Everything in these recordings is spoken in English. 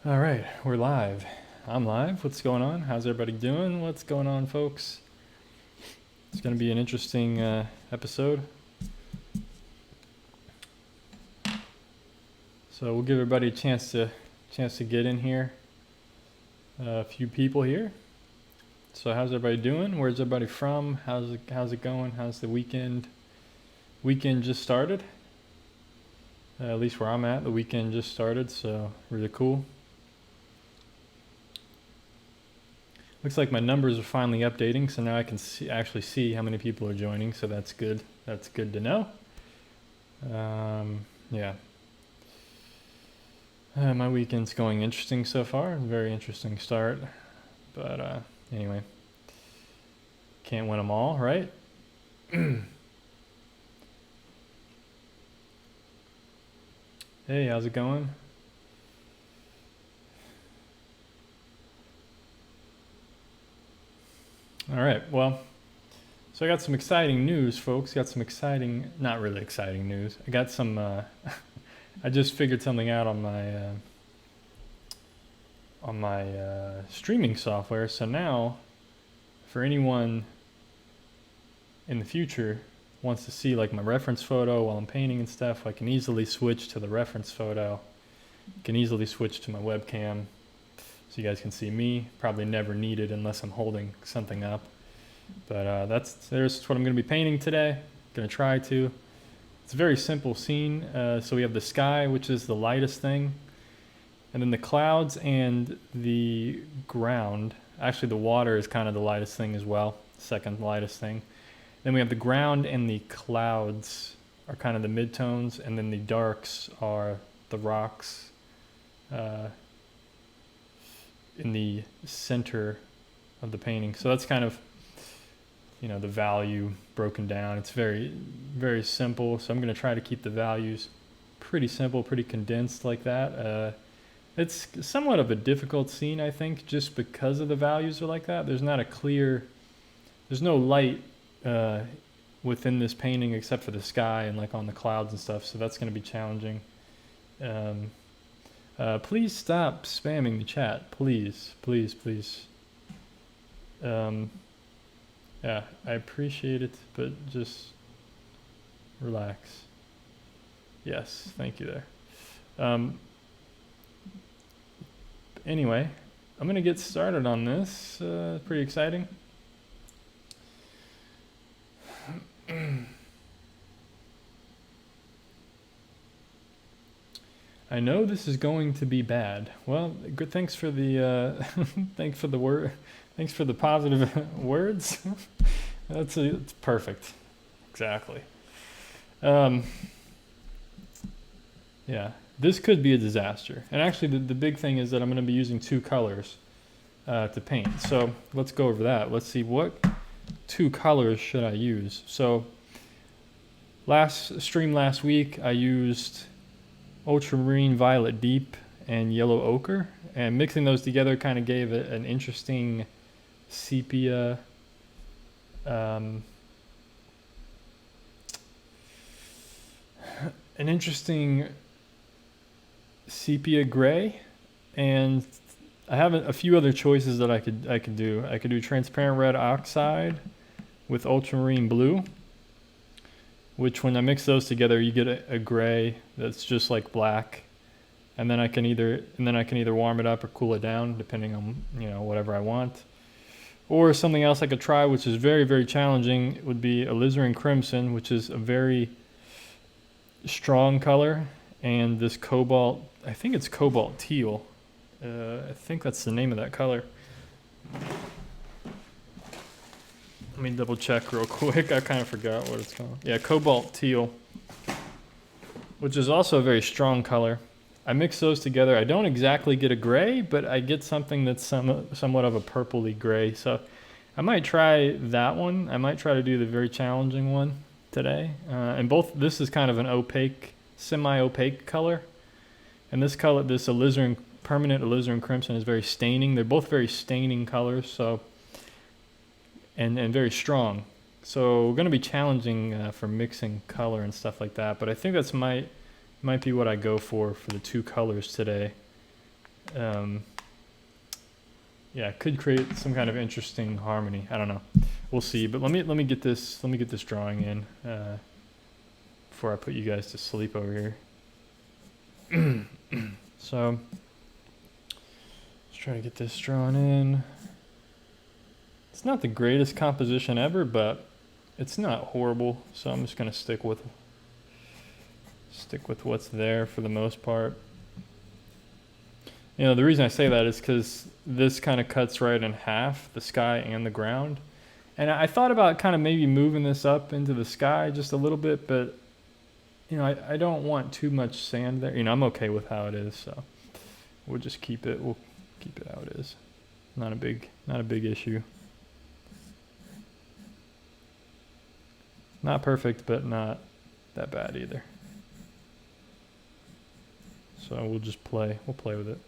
All right, we're live. I'm live. What's going on? How's everybody doing? What's going on, folks? It's going to be an interesting episode. So we'll give everybody a chance to get in here. A few people here. So how's everybody doing? Where's everybody from? How's it going? How's the weekend? Weekend just started. At least where I'm at, the weekend just started. So really cool. Looks like my numbers are finally updating, so now I can actually see how many people are joining, so that's good. That's good to know. Yeah. My weekend's going interesting so far. Very interesting start. But anyway, can't win them all, right? Hey, how's it going? All right, well, so I got some exciting news, folks. Got some exciting, not really exciting news. I got some, I just figured something out on my streaming software. So now, for anyone in the future wants to see like my reference photo while I'm painting and stuff, I can easily switch to the reference photo. Can easily switch to my webcam. So you guys can see me. Probably never need it unless I'm holding something up. But there's what I'm going to be painting today. Going to try to. It's a very simple scene. So we have the sky, which is the lightest thing. And then the clouds and the ground. Actually, the water is kind of the lightest thing as well. Second lightest thing. Then we have the ground and the clouds are kind of the midtones. And then the darks are the rocks. In the center of the painting. So that's kind of, the value broken down. It's very, very simple. So I'm going to try to keep the values pretty simple, pretty condensed like that. It's somewhat of a difficult scene, I think, just because of the values are like that. There's no light within this painting except for the sky and like on the clouds and stuff. So that's going to be challenging. Please stop spamming the chat. Please. Yeah, I appreciate it, but just relax. Yes, thank you there. Anyway, I'm going to get started on this. Pretty exciting. I know this is going to be bad. Well, good. Thanks for the thanks for the positive words. It's perfect. Exactly. Yeah, this could be a disaster. And actually, the big thing is that I'm going to be using two colors to paint. So let's go over that. Let's see what two colors should I use. So last week I used ultramarine violet deep and yellow ochre, and mixing those together kind of gave it an interesting sepia gray. And I have a few other choices that I could do. I could do transparent red oxide with ultramarine blue, which when I mix those together, you get a gray that's just like black. And then I can either warm it up or cool it down, depending on whatever I want. Or something else I could try, which is very, very challenging, would be alizarin crimson, which is a very strong color, and this cobalt. I think it's cobalt teal. I think that's the name of that color. Let me double check real quick. I kind of forgot what it's called. Yeah, cobalt teal, which is also a very strong color. I mix those together. I don't exactly get a gray, but I get something that's somewhat of a purpley gray. So I might try that one. I might try to do the very challenging one today. And this is kind of an opaque, semi-opaque color. And this color, this permanent alizarin crimson, is very staining. They're both very staining colors. So and very strong. So we're going to be challenging for mixing color and stuff like that. But I think that's might be what I go for the two colors today. Yeah, it could create some kind of interesting harmony. I don't know. We'll see. But let me get this drawing in before I put you guys to sleep over here. So let's try to get this drawn in. It's not the greatest composition ever, but it's not horrible. So I'm just gonna stick with what's there for the most part. You know, the reason I say that is because this kind of cuts right in half, the sky and the ground. And I thought about kind of maybe moving this up into the sky just a little bit, but you know, I don't want too much sand there. You know, I'm okay with how it is, so we'll just keep it. We'll keep it how it is. Not a big issue. Not perfect, but not that bad either. So we'll just play. We'll play with it.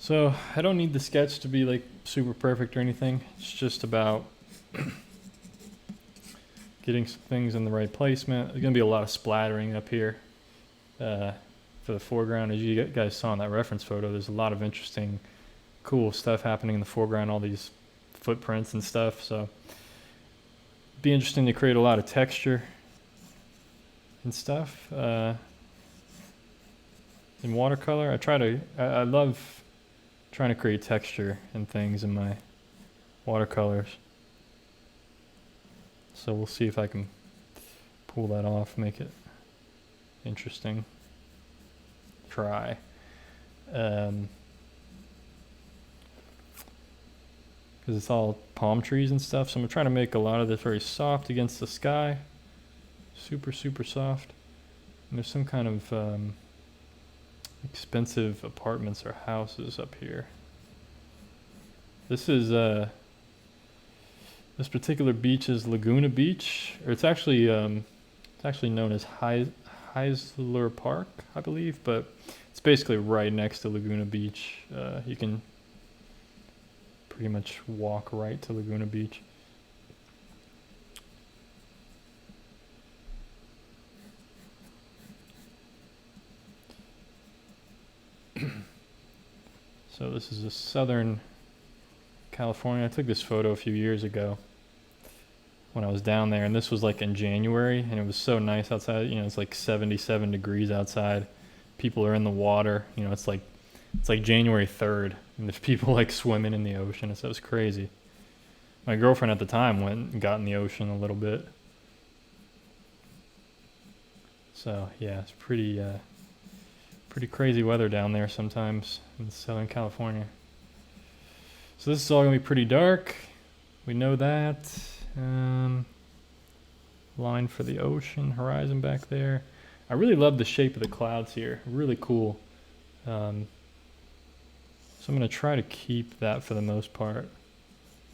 So I don't need the sketch to be like super perfect or anything. It's just about getting some things in the right placement. There's gonna be a lot of splattering up here for the foreground. As you guys saw in that reference photo, there's a lot of interesting, cool stuff happening in the foreground, all these footprints and stuff. So it'd be interesting to create a lot of texture and stuff. In watercolor, I love trying to create texture and things in my watercolors. So we'll see if I can pull that off, make it interesting. Try. Because it's all palm trees and stuff, so I'm trying to make a lot of this very soft against the sky. Super, super soft. And there's some kind of expensive apartments or houses up here. This is this particular beach is Laguna Beach, or it's actually known as Heisler Park, I believe, but it's basically right next to Laguna Beach. You can pretty much walk right to Laguna Beach. So this is a Southern California. I took this photo a few years ago when I was down there, and this was like in January, and it was so nice outside. You know, it's like 77 degrees outside. People are in the water. You know, it's like January 3rd, and there's people like swimming in the ocean. So it was crazy. My girlfriend at the time went and got in the ocean a little bit. So yeah, it's pretty crazy weather down there sometimes in Southern California. So this is all gonna be pretty dark. We know that. Line for the ocean, horizon back there. I really love the shape of the clouds here. Really cool. So I'm gonna try to keep that for the most part.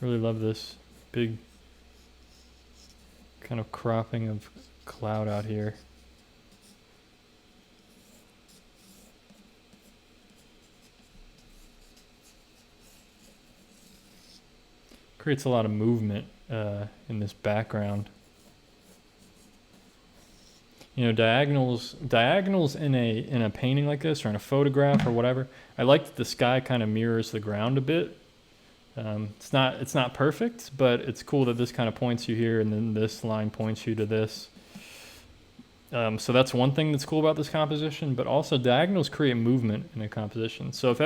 Really love this big kind of cropping of cloud out here. Creates a lot of movement in this background. You know, diagonals in a painting like this, or in a photograph or whatever. I like that the sky kind of mirrors the ground a bit. It's not perfect, but it's cool that this kind of points you here, and then this line points you to this. So that's one thing that's cool about this composition. But also, diagonals create movement in a composition. So if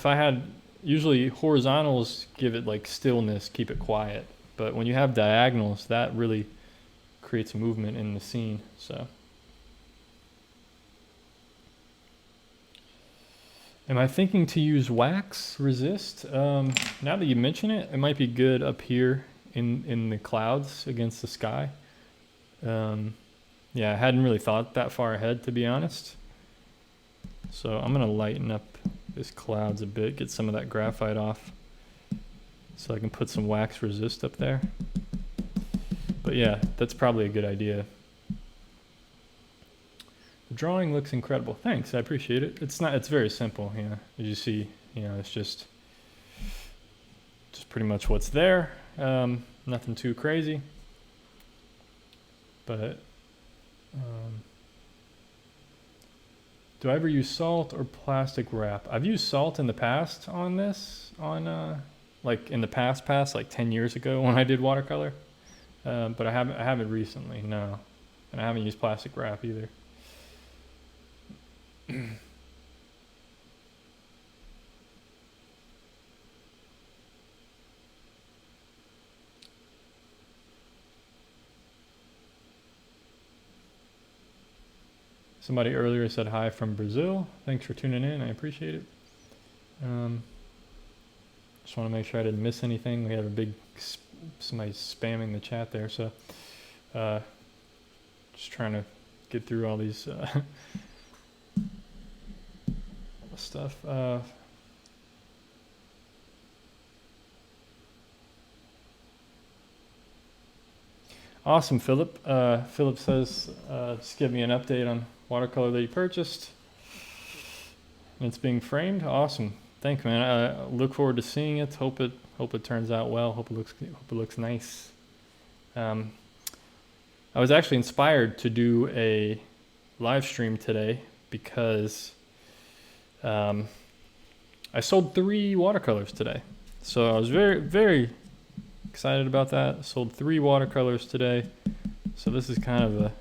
I had usually horizontals give it like stillness, keep it quiet. But when you have diagonals, that really creates movement in the scene. So, am I thinking to use wax resist? Now that you mention it, it might be good up here in the clouds against the sky. Yeah, I hadn't really thought that far ahead, to be honest. So I'm gonna lighten up this clouds a bit, get some of that graphite off, so I can put some wax resist up there. But yeah, that's probably a good idea. The drawing looks incredible. Thanks, I appreciate it. It's very simple, you know. As you see, you know, it's just pretty much what's there. Nothing too crazy. But do I ever use salt or plastic wrap? I've used salt in the past on this, like in the past, like 10 years ago when I did watercolor. But I haven't recently, no. And I haven't used plastic wrap either. Somebody earlier said hi from Brazil. Thanks for tuning in. I appreciate it. Just want to make sure I didn't miss anything. We have a big somebody spamming the chat there, so just trying to get through all these stuff. Awesome, Philip. Philip says, just give me an update on watercolor that you purchased. And it's being framed. Awesome. Thanks, man. I look forward to seeing it. Hope it turns out well. Hope it looks nice. I was actually inspired to do a live stream today because I sold 3 watercolors today. So I was very, very excited about that. I sold 3 watercolors today. So this is kind of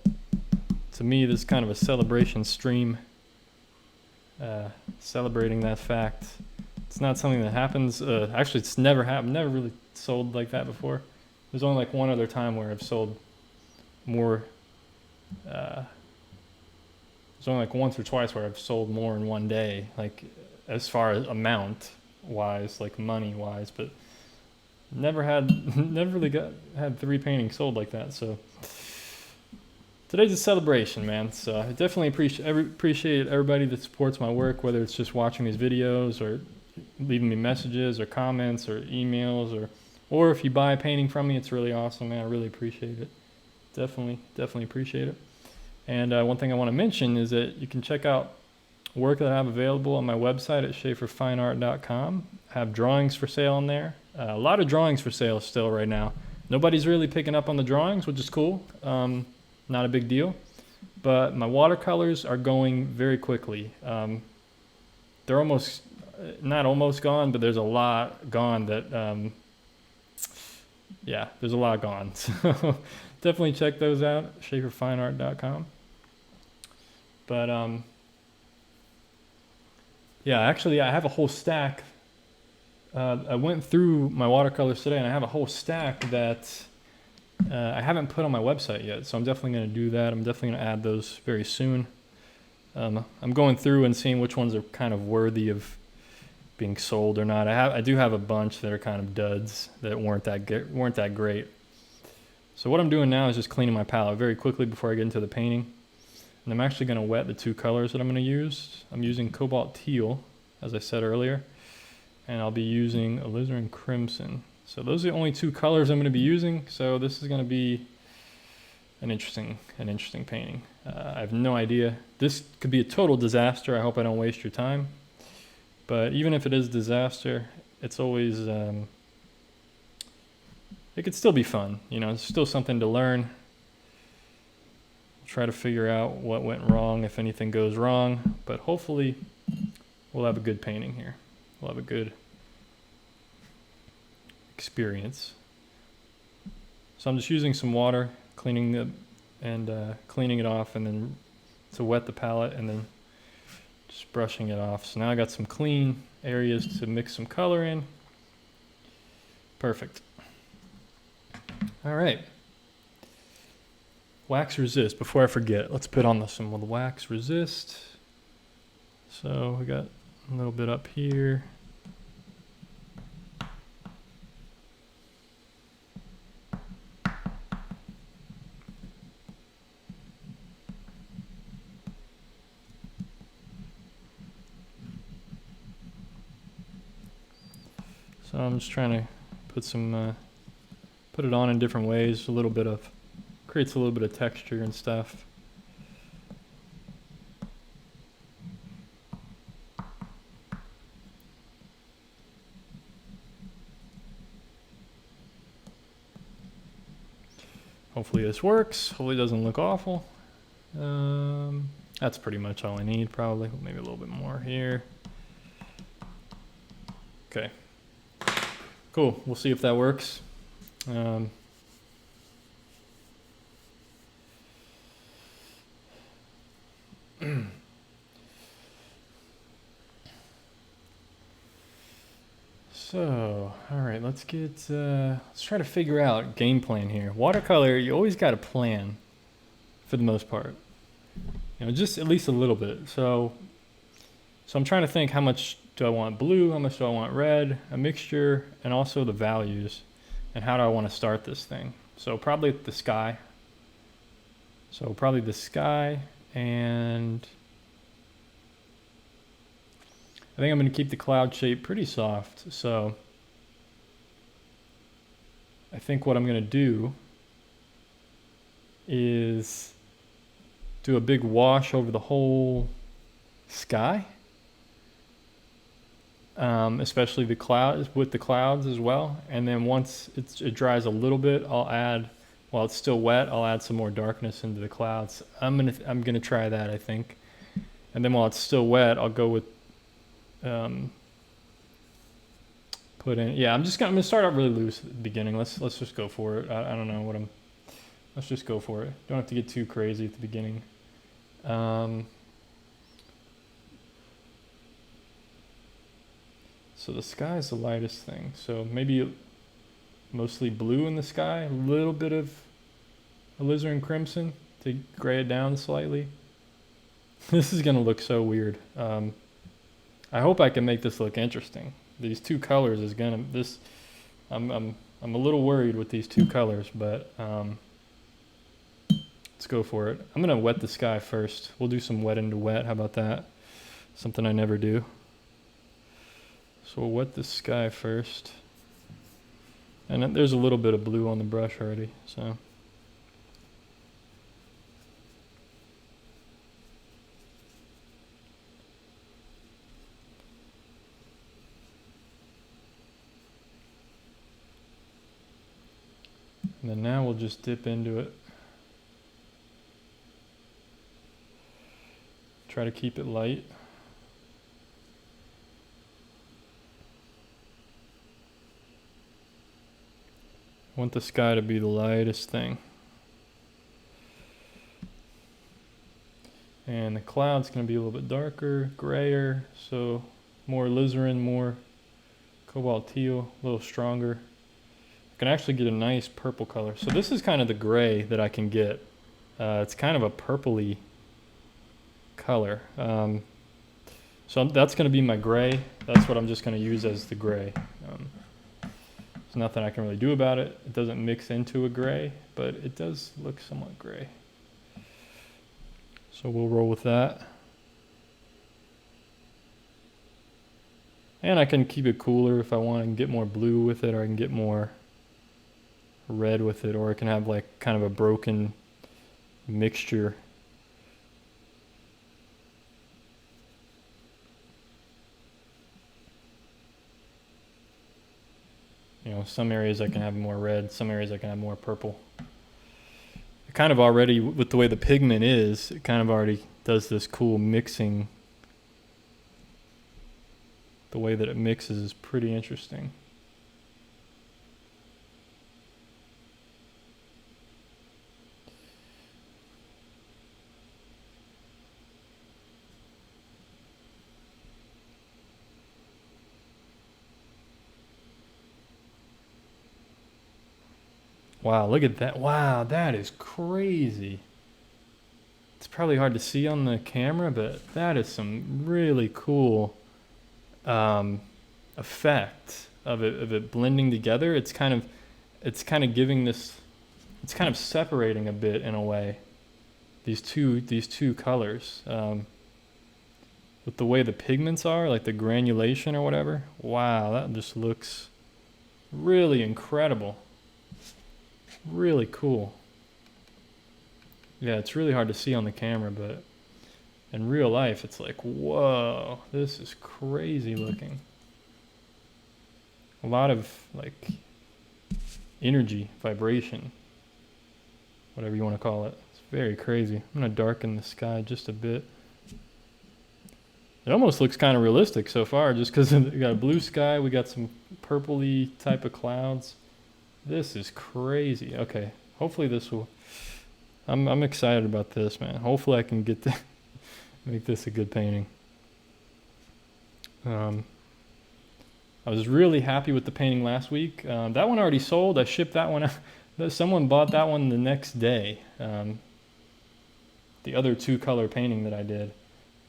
to me, this is kind of a celebration stream. Celebrating that fact. It's not something that happens. Actually, it's never happened. Never really sold like that before. There's only like one other time where I've sold more. There's only like once or twice where I've sold more in one day, like as far as amount wise, like money wise, but never really had 3 paintings sold like that. So today's a celebration, man. So I definitely appreciate everybody that supports my work, whether it's just watching these videos or leaving me messages or comments or emails or if you buy a painting from me, it's really awesome, man. I really appreciate it. Definitely appreciate it. And one thing I want to mention is that you can check out work that I have available on my website at schaeferfineart.com. I have drawings for sale on there. A lot of drawings for sale still right now. Nobody's really picking up on the drawings, which is cool. Not a big deal. But my watercolors are going very quickly. They're not almost gone, but there's a lot gone that, there's a lot gone. So definitely check those out, schaeferfineart.com. But actually I have a whole stack. I went through my watercolors today and I have a whole stack that I haven't put on my website yet, so I'm definitely going to do that. I'm definitely going to add those very soon. I'm going through and seeing which ones are kind of worthy of being sold or not. I do have a bunch that are kind of duds that weren't that great. So what I'm doing now is just cleaning my palette very quickly before I get into the painting. And I'm actually going to wet the 2 colors that I'm going to use. I'm using cobalt teal, as I said earlier, and I'll be using alizarin crimson. So those are the only 2 colors I'm going to be using. So this is going to be an interesting painting. I have no idea. This could be a total disaster. I hope I don't waste your time. But even if it is a disaster, it's always, it could still be fun. You know, it's still something to learn. Try to figure out what went wrong, if anything goes wrong. But hopefully we'll have a good painting here. We'll have a good experience. So I'm just using some water, cleaning it off, and then to wet the palette, and then just brushing it off. So now I got some clean areas to mix some color in. Perfect. All right. Wax resist. Before I forget, let's put on some of the wax resist. So we got a little bit up here. So I'm just trying to put put it on in different ways, creates a little bit of texture and stuff. Hopefully this works. Hopefully it doesn't look awful. That's pretty much all I need, probably. Maybe a little bit more here. Okay. Cool. We'll see if that works. So, all right, let's try to figure out game plan here. Watercolor, you always got a plan for the most part. You know, just at least a little bit. So I'm trying to think, how much do I want blue? How much do I want red? A mixture, and also the values, and how do I want to start this thing? So probably the sky. And I think I'm going to keep the cloud shape pretty soft. So I think what I'm going to do is do a big wash over the whole sky, especially the clouds, with the clouds as well. And then once it dries a little bit, while it's still wet, I'll add some more darkness into the clouds. I'm gonna try that, I think. And then while it's still wet, I'll go with I'm gonna start out really loose at the beginning. Let's just go for it. I don't know let's just go for it. Don't have to get too crazy at the beginning. So the sky is the lightest thing. So maybe mostly blue in the sky, a little bit of alizarin crimson to gray it down slightly. This is gonna look so weird. I hope I can make this look interesting. These two colors is gonna I'm a little worried with these two colors, but let's go for it. I'm gonna wet the sky first. We'll do some wet into wet. How about that? Something I never do. So we'll wet the sky first. And then there's a little bit of blue on the brush already, so. And then now we'll just dip into it. Try to keep it light. I want the sky to be the lightest thing. And the cloud's going to be a little bit darker, grayer, so more alizarin, more cobalt teal, a little stronger. I can actually get a nice purple color. So this is kind of the gray that I can get. It's kind of a purpley color. So that's going to be my gray. That's what I'm just going to use as the gray. There's nothing I can really do about it. It doesn't mix into a gray, but it does look somewhat gray. So we'll roll with that. And I can keep it cooler if I want and get more blue with it, or I can get more red with it, or I can have like kind of a broken mixture. You know, some areas I can have more red, some areas I can have more purple. It kind of already, with the way the pigment is, it kind of already does this cool mixing. The way that it mixes is pretty interesting. Wow, look at that. Wow, that is crazy. It's probably hard to see on the camera, but that is some really cool effect of it blending together. It's kind of giving this, it's kind of separating a bit in a way. These two colors, with the way the pigments are, like the granulation or whatever. Wow, that just looks really incredible. Really cool. Yeah, it's really hard to see on the camera, but in real life, it's like, whoa, this is crazy looking. A lot of like energy, vibration, whatever you want to call it. It's very crazy. I'm gonna darken the sky just a bit. It almost looks kind of realistic so far, just because we got a blue sky, we got some purpley type of clouds. This is crazy. Okay, hopefully this will. I'm excited about this, man. Hopefully I can get to make this a good painting. I was really happy with the painting last week. That one already sold. I shipped that one out. Someone bought that one the next day. The other 2-color painting that I did.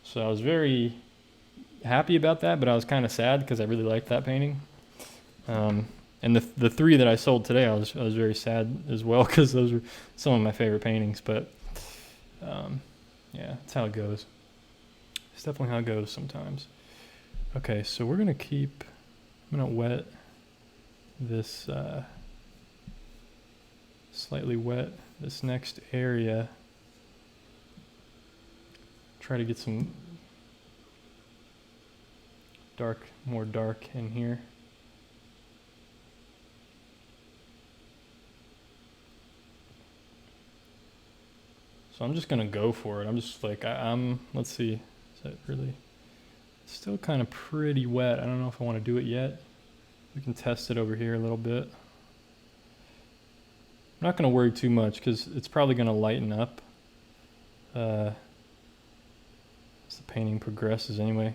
So I was very happy about that, but I was kind of sad because I really liked that painting. And the 3 that I sold today, I was very sad as well because those were some of my favorite paintings. But yeah, that's how it goes. It's definitely how it goes sometimes. Okay, so we're gonna keep. I'm gonna wet this. Slightly wet this next area. Try to get some more dark in here. So I'm just gonna go for it. I'm just like, let's see, is that really, it's still kind of pretty wet. I don't know if I want to do it yet. We can test it over here a little bit. I'm not gonna worry too much because it's probably gonna lighten up as the painting progresses anyway.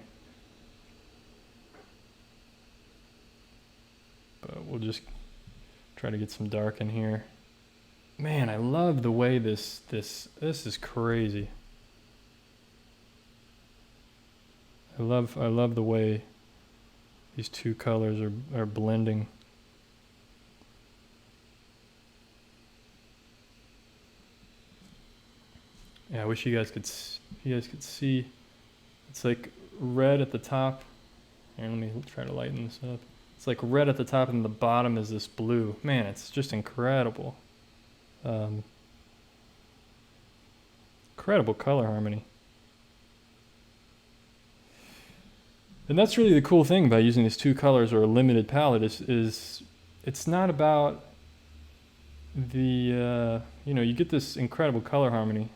But we'll just try to get some dark in here. Man, I love the way this is crazy. I love the way these 2 colors are blending. Yeah, I wish you guys could see. It's like red at the top. Here, let me try to lighten this up. It's like red at the top and the bottom is this blue. Man, it's just incredible. Incredible color harmony. And that's really the cool thing about using these 2 colors or a limited palette is it's not about the, you get this incredible color harmony.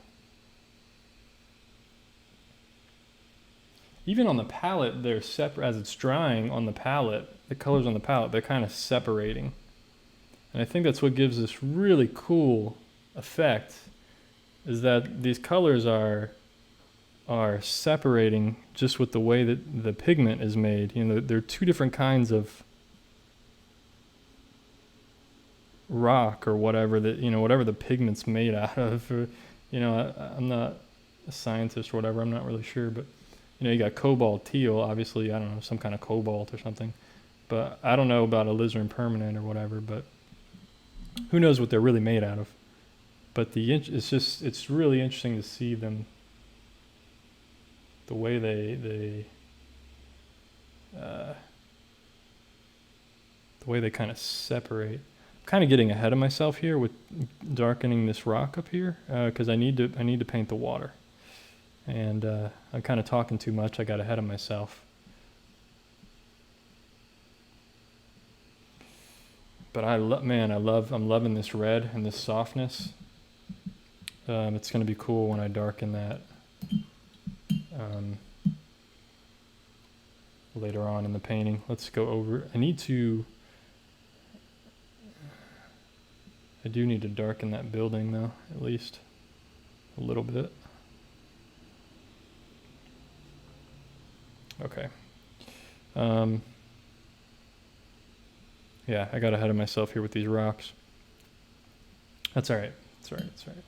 Even on the palette, they're separate. As it's drying on the palette, the colors on the palette, they're kind of separating. And I think that's what gives this really cool effect, is that these colors are separating just with the way that the pigment is made. There are 2 different kinds of rock or whatever that, whatever the pigment's made out of. Or, I'm not a scientist or whatever. I'm not really sure, but you got cobalt teal, obviously, I don't know, some kind of cobalt or something. But I don't know about alizarin permanent or whatever, but who knows what they're really made out of. But it's really interesting to see them, the way they kind of separate. I'm kind of getting ahead of myself here with darkening this rock up here because I need to paint the water. And I'm kind of talking too much. I got ahead of myself. But I'm loving this red and this softness. It's going to be cool when I darken that later on in the painting. Let's go over. I do need to darken that building though, at least a little bit. Okay. Yeah, I got ahead of myself here with these rocks. That's all right. That's all right. That's all right.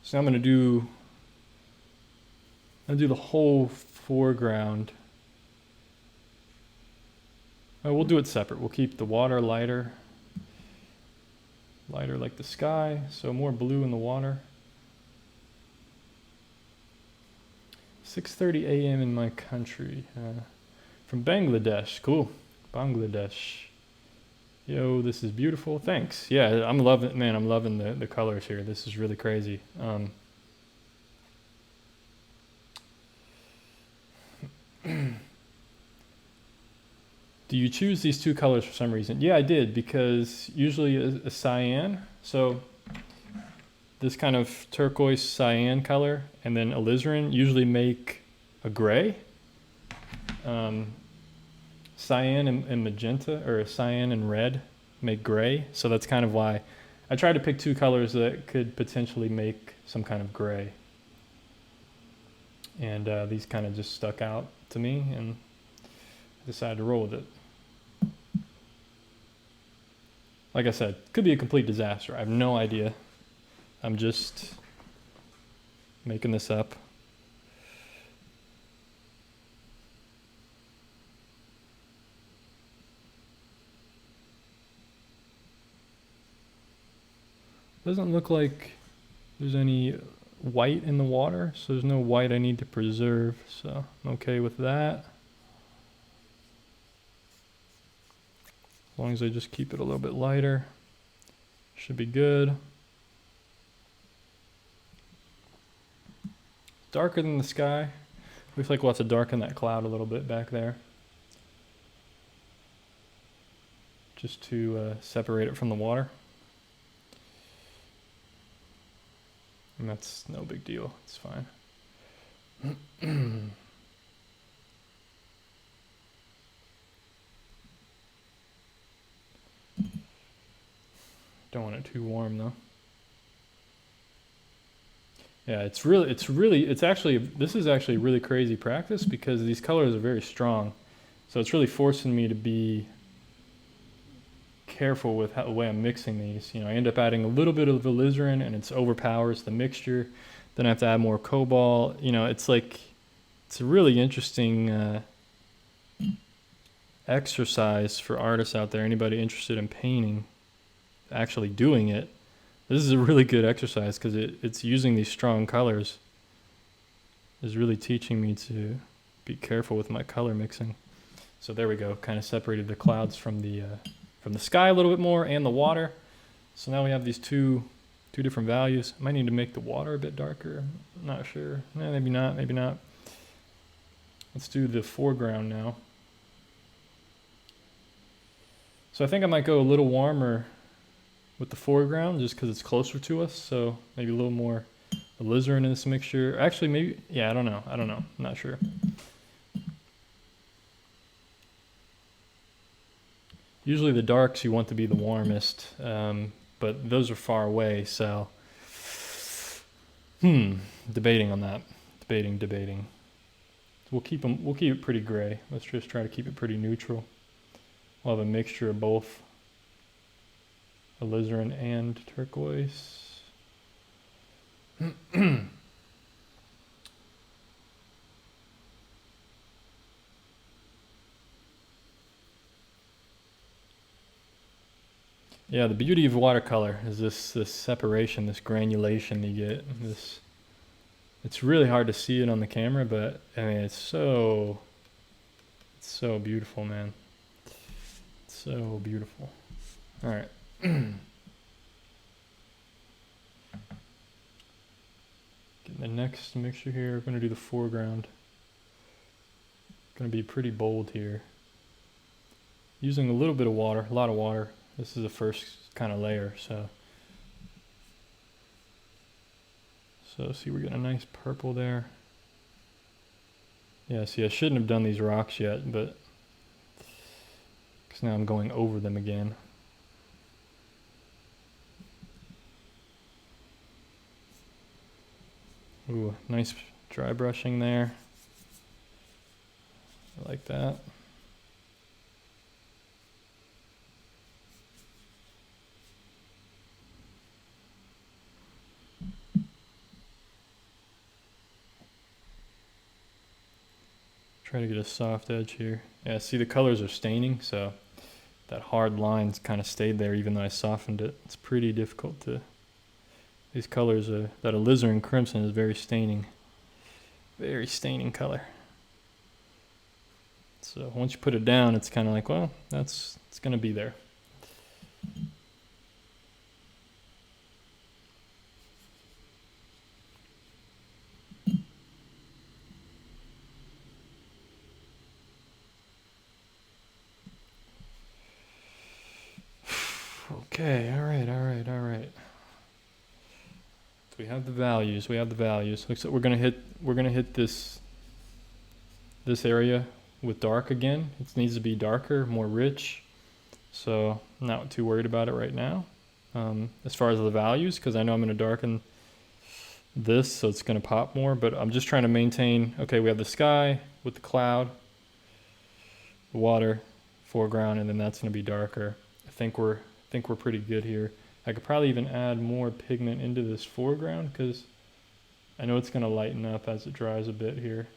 So I'm gonna do the whole foreground. We'll do it separate. We'll keep the water lighter like the sky, so more blue in the water. 6:30 a.m. in my country. From Bangladesh. Cool. Bangladesh. Yo, this is beautiful. Thanks. Yeah, I'm loving, man, I'm loving the colors here. This is really crazy. Do you choose these two colors for some reason? Yeah, I did, because usually a cyan, so this kind of turquoise cyan color and then alizarin usually make a gray. Cyan and magenta, or cyan and red make gray, so that's kind of why I tried to pick two colors that could potentially make some kind of gray. And these kind of just stuck out to me, and I decided to roll with it. Like I said, could be a complete disaster. I have no idea. I'm just making this up. Doesn't look like there's any white in the water, so there's no white I need to preserve, so I'm okay with that. As long as I just keep it a little bit lighter, should be good. Darker than the sky. Looks like we'll have to darken that cloud a little bit back there, just to separate it from the water. And that's no big deal, it's fine. Don't want it too warm though. Yeah, this is actually really crazy practice, because these colors are very strong. So it's really forcing me to be careful with the way I'm mixing these. You know, I end up adding a little bit of alizarin and it overpowers the mixture. Then I have to add more cobalt. You know, it's like, it's a really interesting exercise for artists out there. Anybody interested in painting, actually doing it, this is a really good exercise, because it's using these strong colors. It's really teaching me to be careful with my color mixing. So there we go, kind of separated the clouds from the sky a little bit more, and the water. So now we have these two different values. I might need to make the water a bit darker. I'm not sure. Maybe not, maybe not. Let's do the foreground now. So I think I might go a little warmer with the foreground, just because it's closer to us. So maybe a little more alizarin in this mixture. Actually, maybe, yeah, I don't know. I'm not sure. Usually the darks you want to be the warmest, but those are far away, so debating on that. Debating. We'll keep it pretty gray. Let's just try to keep it pretty neutral. We'll have a mixture of both alizarin and turquoise. Yeah, the beauty of watercolor is this separation, this granulation you get. It's really hard to see it on the camera, but I mean, it's so beautiful, man. It's so beautiful. All right. Getting the next mixture here. We're going to do the foreground. Going to be pretty bold here. Using a little bit of water, a lot of water. This is the first kind of layer, so see, we're getting a nice purple there. Yeah, see, I shouldn't have done these rocks yet, but because now I'm going over them again. Ooh, nice dry brushing there. I like that. Try to get a soft edge here. Yeah, see, the colors are staining, so that hard line's kind of stayed there even though I softened it. It's pretty difficult to... These colors, that alizarin crimson is very staining. Very staining color. So once you put it down, it's kind of like, well, it's going to be there. Okay, all right. So we have the values. Looks like we're gonna hit this area with dark again. It needs to be darker, more rich. So I'm not too worried about it right now. As far as the values, because I know I'm gonna darken this, so it's gonna pop more. But I'm just trying to maintain. Okay, we have the sky with the cloud, the water, foreground, and then that's gonna be darker. I think we're pretty good here. I could probably even add more pigment into this foreground because I know it's going to lighten up as it dries a bit here.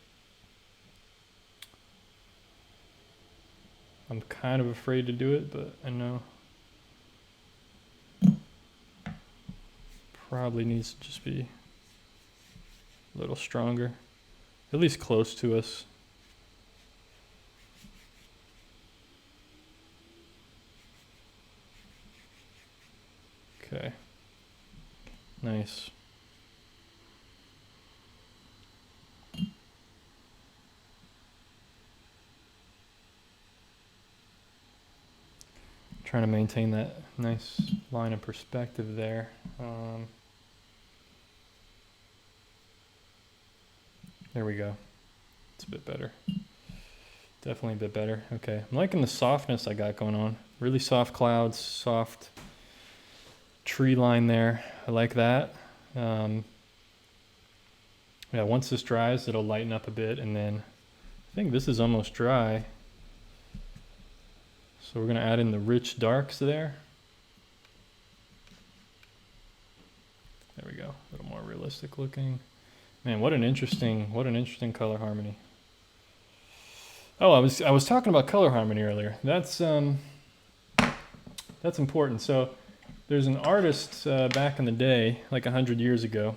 I'm kind of afraid to do it, but I know probably needs to just be a little stronger, at least close to us. Okay, nice. Trying to maintain that nice line of perspective there. There we go. It's a bit better. Definitely a bit better. Okay, I'm liking the softness I got going on. Really soft clouds, soft tree line there. I like that. Yeah, once this dries, it'll lighten up a bit, and then I think this is almost dry. So we're gonna add in the rich darks there. There we go, a little more realistic looking. Man, what an interesting color harmony. Oh, I was talking about color harmony earlier. That's important. So there's an artist back in the day, like 100 years ago,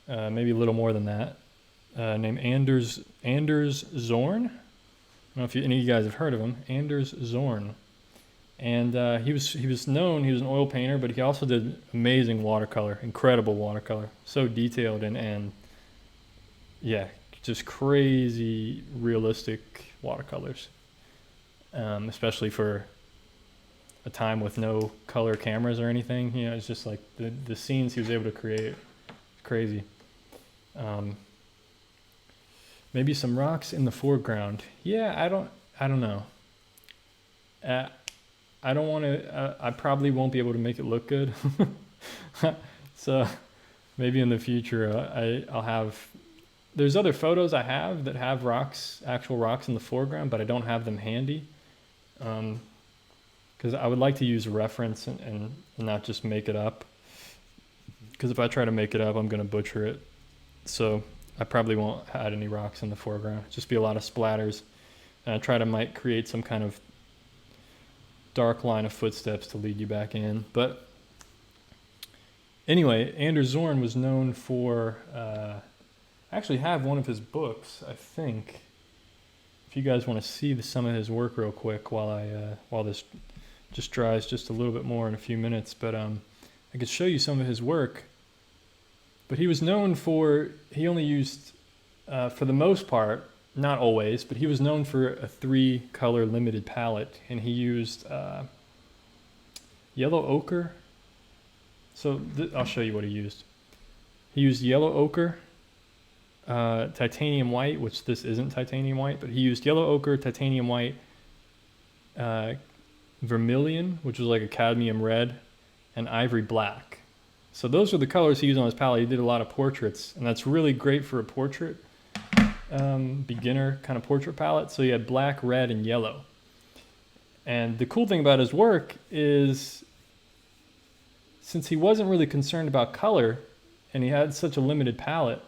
maybe a little more than that, named Anders Zorn. I don't know if any of you guys have heard of him, Anders Zorn. And he was known, he was an oil painter, but he also did amazing watercolor, incredible watercolor. So detailed and yeah, just crazy realistic watercolors, especially for a time with no color cameras or anything. You know, it's just like the scenes he was able to create, crazy. Maybe some rocks in the foreground. Yeah, I don't know. I don't want to. I probably won't be able to make it look good. So maybe in the future I'll have. There's other photos I have that have rocks, actual rocks in the foreground, but I don't have them handy. Because I would like to use a reference and not just make it up. Because if I try to make it up, I'm going to butcher it. So I probably won't add any rocks in the foreground. Just be a lot of splatters. And I might create some kind of dark line of footsteps to lead you back in. But anyway, Anders Zorn was known for... I actually have one of his books, I think. If you guys want to see some of his work real quick while this just dries just a little bit more in a few minutes. But I could show you some of his work. But he was known for, he only used, for the most part, not always, but he was known for a 3-color limited palette. And he used yellow ochre. So I'll show you what he used. He used yellow ochre, titanium white, which this isn't titanium white, but he used yellow ochre, titanium white, vermilion, which was like a cadmium red, and ivory black. So those are the colors he used on his palette. He did a lot of portraits, and that's really great for a portrait, beginner kind of portrait palette. So he had black, red, and yellow. And the cool thing about his work is, since he wasn't really concerned about color, and he had such a limited palette,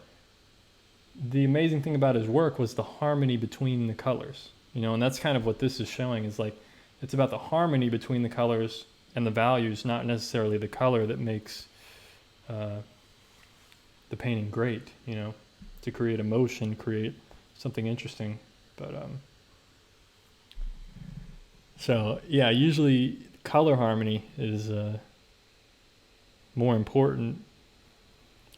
the amazing thing about his work was the harmony between the colors. You know, and that's kind of what this is showing, is like, it's about the harmony between the colors and the values, not necessarily the color that makes the painting great, you know, to create emotion, create something interesting. But so yeah, usually color harmony is more important,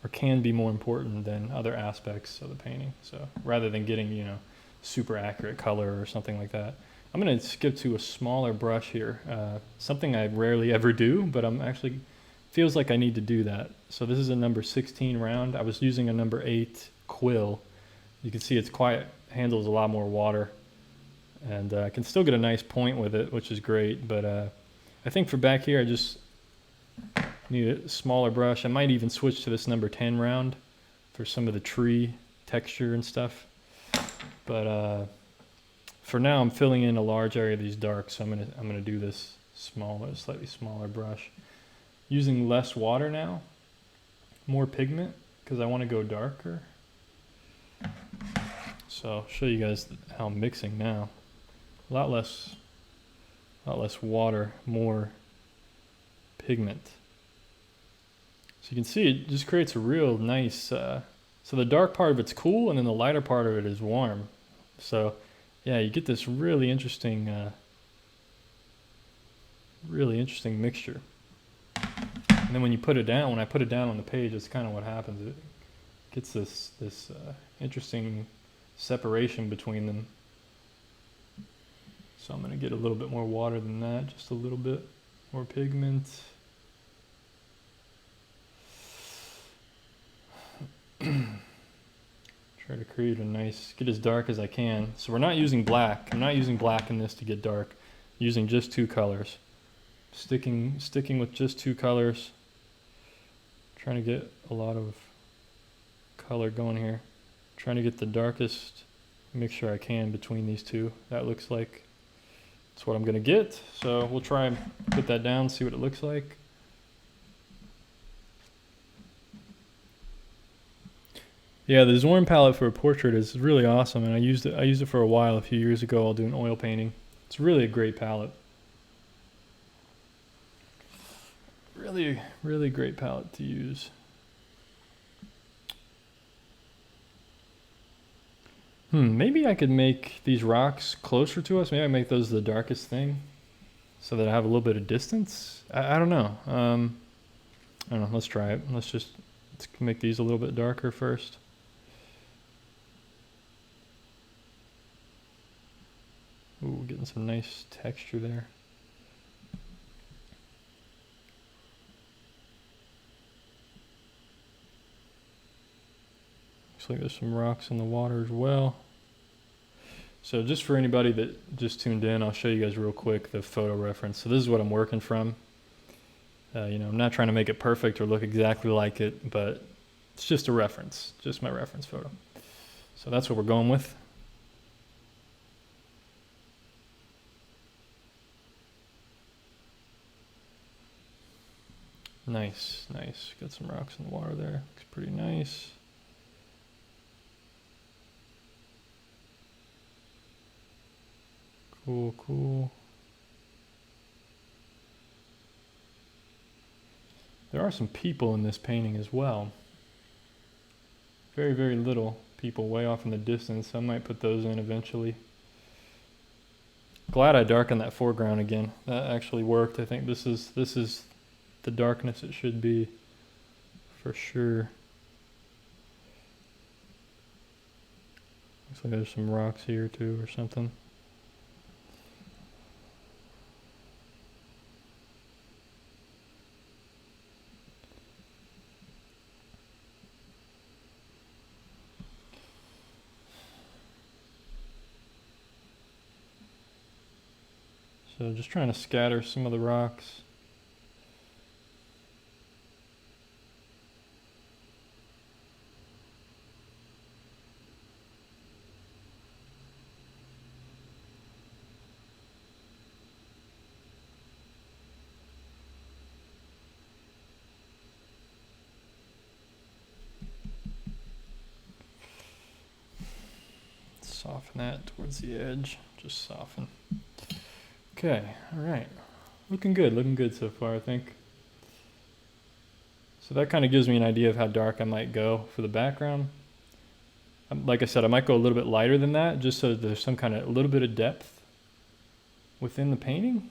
or can be more important than other aspects of the painting. So rather than getting, you know, super accurate color or something like that. I'm gonna skip to a smaller brush here. Something I rarely ever do, but I'm actually, feels like I need to do that. So this is a number 16 round. I was using a number 8 quill. You can see it's quite, handles a lot more water. And I can still get a nice point with it, which is great. But I think for back here, I just need a smaller brush. I might even switch to this number 10 round for some of the tree texture and stuff. But for now, I'm filling in a large area of these darks, so I'm gonna do this smaller, slightly smaller brush. Using less water now, more pigment, because I want to go darker. So I'll show you guys how I'm mixing now. A lot less water, more pigment. So you can see it just creates a real nice, so the dark part of it's cool, and then the lighter part of it is warm. So yeah, you get this really interesting mixture. And then when you put it down, when I put it down on the page, it's kind of what happens. It gets this interesting separation between them. So I'm going to get a little bit more water than that, just a little bit more pigment. Try to create a nice, get as dark as I can. So we're not using black. I'm not using black in this to get dark. I'm using just 2 colors. Sticking with just 2 colors. Trying to get a lot of color going here. Trying to get the darkest mixture I can between these two. That looks like that's what I'm going to get. So we'll try and put that down, see what it looks like. Yeah, the Zorn palette for a portrait is really awesome, and I used it for a while a few years ago while doing oil painting. It's really a great palette. Really, really great palette to use. Maybe I could make these rocks closer to us. Maybe I make those the darkest thing so that I have a little bit of distance. I don't know. I don't know. Let's try it. Let's make these a little bit darker first. Ooh, getting some nice texture there. Looks like there's some rocks in the water as well. So just for anybody that just tuned in, I'll show you guys real quick the photo reference. So this is what I'm working from. You know, I'm not trying to make it perfect or look exactly like it, but it's just a reference, just my reference photo. So that's what we're going with. Nice, nice. Got some rocks in the water there. Looks pretty nice. Cool, cool. There are some people in this painting as well. Very, very little people way off in the distance. I might put those in eventually. Glad I darkened that foreground again. That actually worked. I think this is the darkness it should be for sure. Looks like there's some rocks here too or something. So just trying to scatter some of the rocks. Soften that towards the edge, just soften. Okay, all right. Looking good so far, I think. So that kind of gives me an idea of how dark I might go for the background. Like I said, I might go a little bit lighter than that, just so there's some kind of, a little bit of depth within the painting.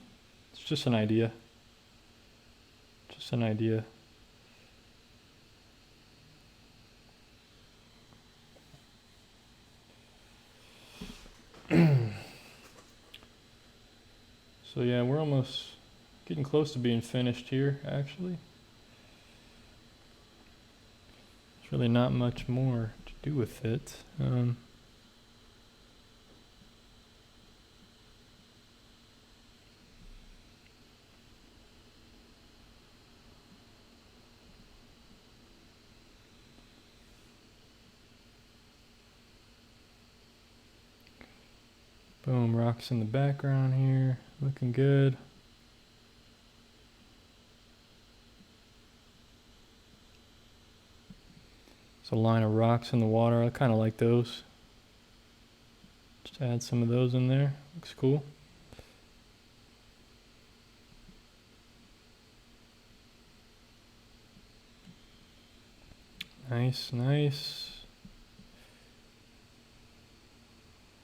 It's just an idea. Just an idea. So yeah, we're almost getting close to being finished here, actually. There's really not much more to do with it. Boom, rocks in the background here, looking good. It's a line of rocks in the water. I kind of like those. Just add some of those in there. Looks cool. Nice, nice.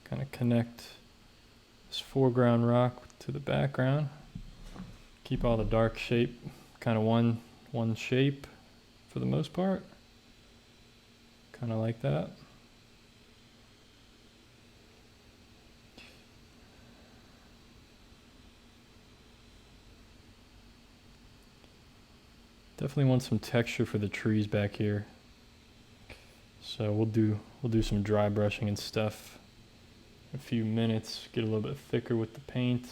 Kind of connect this foreground rock to the background. Keep all the dark shape kind of one shape for the most part. Kind of like that. Definitely want some texture for the trees back here. So we'll do some dry brushing and stuff in a few minutes. Get a little bit thicker with the paint.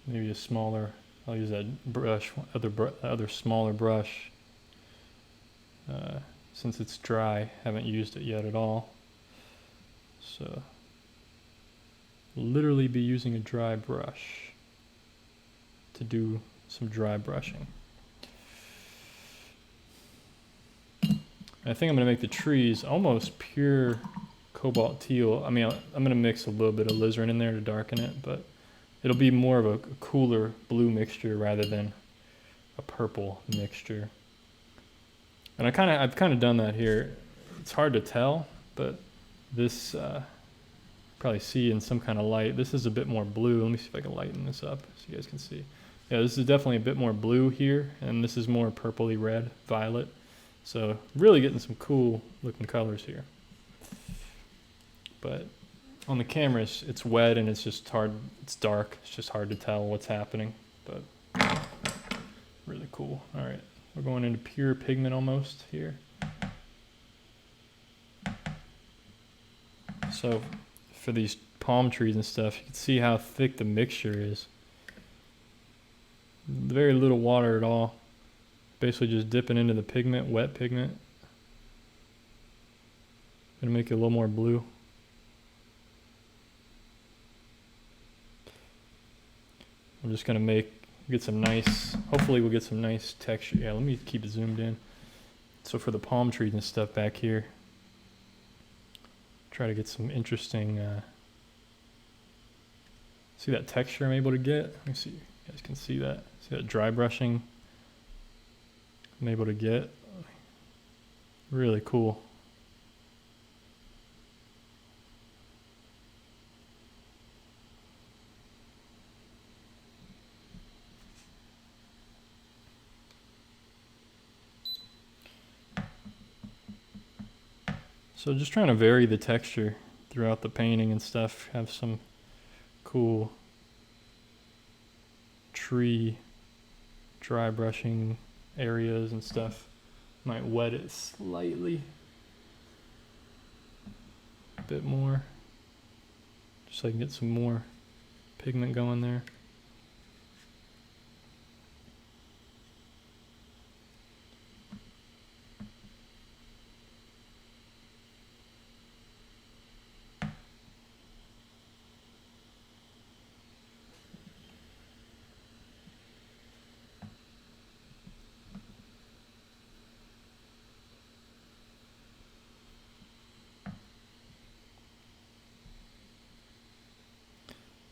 Maybe a smaller, I'll use that brush, other smaller brush. Since it's dry, haven't used it yet at all. So, literally be using a dry brush to do some dry brushing. I think I'm gonna make the trees almost pure cobalt teal. I mean, I'm gonna mix a little bit of alizarin in there to darken it, but it'll be more of a cooler blue mixture rather than a purple mixture. And I've kind of done that here. It's hard to tell, but this, probably see in some kind of light. This is a bit more blue. Let me see if I can lighten this up so you guys can see. Yeah, this is definitely a bit more blue here, and this is more purpley red, violet. So really getting some cool looking colors here. But on the camera, it's wet and it's just hard, it's dark. It's just hard to tell what's happening, but really cool. All right, we're going into pure pigment almost here. So for these palm trees and stuff, you can see how thick the mixture is. Very little water at all. Basically just dipping into the pigment, wet pigment. Gonna make it a little more blue. I'm just gonna get some nice, hopefully we'll get some nice texture. Yeah, let me keep it zoomed in. So for the palm trees and stuff back here, try to get some interesting, see that texture I'm able to get? Let me see, you guys can see that. See that dry brushing I'm able to get? Really cool. So just trying to vary the texture throughout the painting and stuff. Have some cool tree dry brushing areas and stuff. Might wet it slightly. A bit more. Just so I can get some more pigment going there.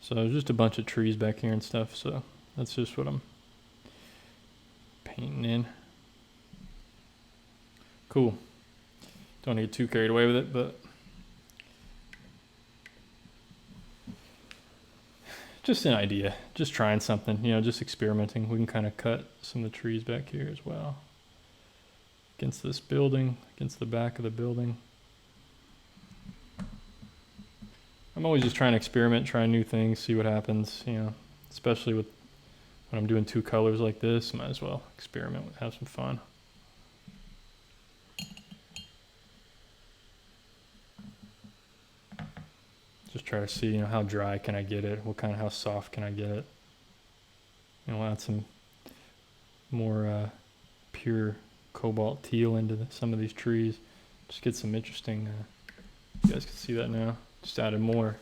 So there's just a bunch of trees back here and stuff, so that's just what I'm painting in. Cool. Don't get too carried away with it, but just an idea, just trying something, you know, just experimenting. We can kind of cut some of the trees back here as well. Against this building, against the back of the building. I'm always just trying to experiment, try new things, see what happens, you know, especially with when I'm doing two colors like this, might as well experiment, have some fun. Just try to see, you know, how dry can I get it? How soft can I get it? You know, add some more pure cobalt teal into some of these trees. Just get some interesting, you guys can see that now. Just added more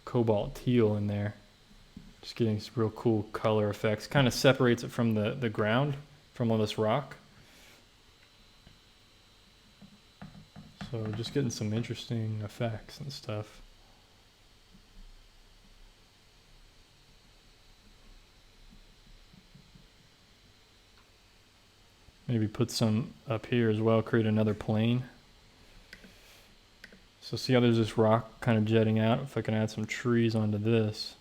cobalt teal in there. Just getting some real cool color effects. Kind of separates it from the ground, from all this rock. So just getting some interesting effects and stuff. Maybe put some up here as well, create another plane. So see how there's this rock kind of jetting out? If I can add some trees onto this,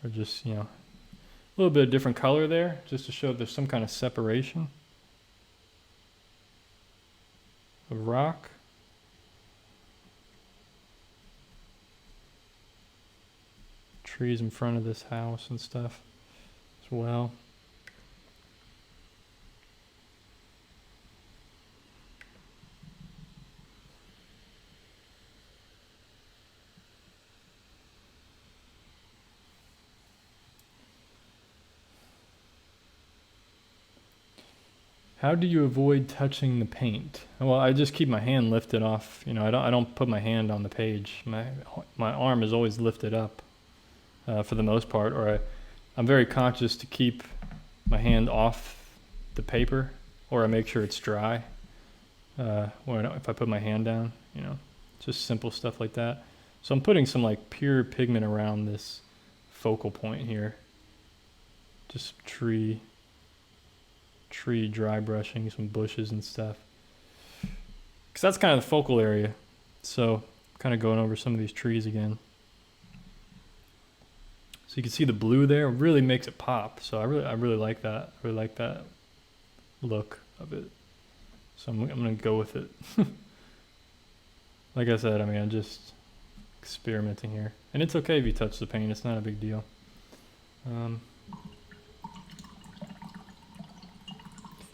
or just, you know, a little bit of different color there, just to show there's some kind of separation of rock. Trees in front of this house and stuff as well. How do you avoid touching the paint? Well, I just keep my hand lifted off. You know, I don't put my hand on the page. My arm is always lifted up for the most part, or I'm very conscious to keep my hand off the paper, or I make sure it's dry. If I put my hand down, you know, just simple stuff like that. So I'm putting some like pure pigment around this focal point here. Just tree dry brushing, some bushes and stuff, because that's kind of the focal area. So kind of going over some of these trees again, so you can see the blue there really makes it pop. So I really like that. I really like that look of it, so I'm gonna go with it. Like I said, I mean, I'm just experimenting here, and it's okay if you touch the paint, it's not a big deal.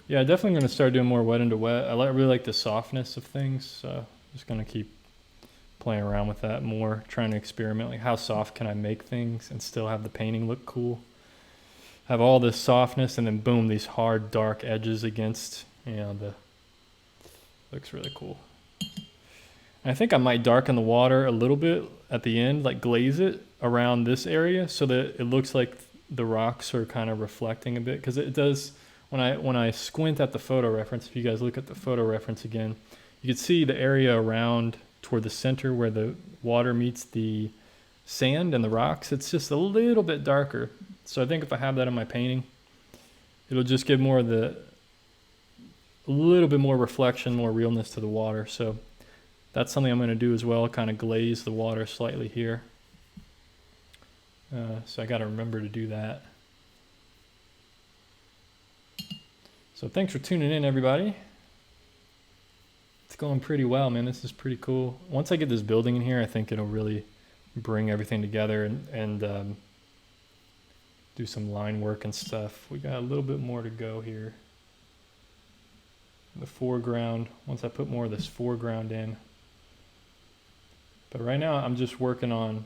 Yeah, definitely going to start doing more wet into wet. I really like the softness of things, so just going to keep playing around with that more, trying to experiment, like how soft can I make things and still have the painting look cool. Have all this softness and then boom, these hard dark edges against, you know, looks really cool. And I think I might darken the water a little bit at the end, like glaze it around this area so that it looks like the rocks are kind of reflecting a bit, because it does. When I squint at the photo reference, if you guys look at the photo reference again, you can see the area around toward the center where the water meets the sand and the rocks. It's just a little bit darker. So I think if I have that in my painting, it'll just give a little bit more reflection, more realness to the water. So that's something I'm going to do as well, kind of glaze the water slightly here. So I got to remember to do that. So thanks for tuning in, everybody. It's going pretty well, man. This is pretty cool. Once I get this building in here, I think it'll really bring everything together and do some line work and stuff. We got a little bit more to go here. The foreground, once I put more of this foreground in. But right now I'm just working on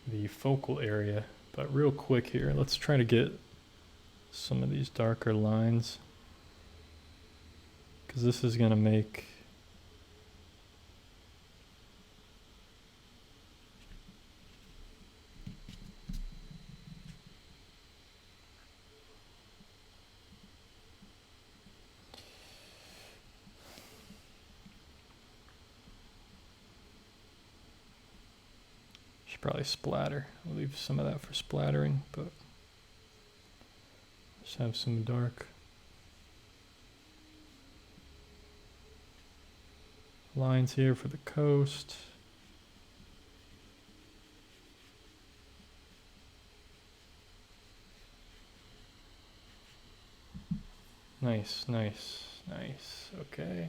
the focal area. But real quick here, let's try to get some of these darker lines, because this is going to make should probably splatter. I'll leave some of that for splattering, but just have some dark lines here for the coast. Nice, nice, nice. Okay.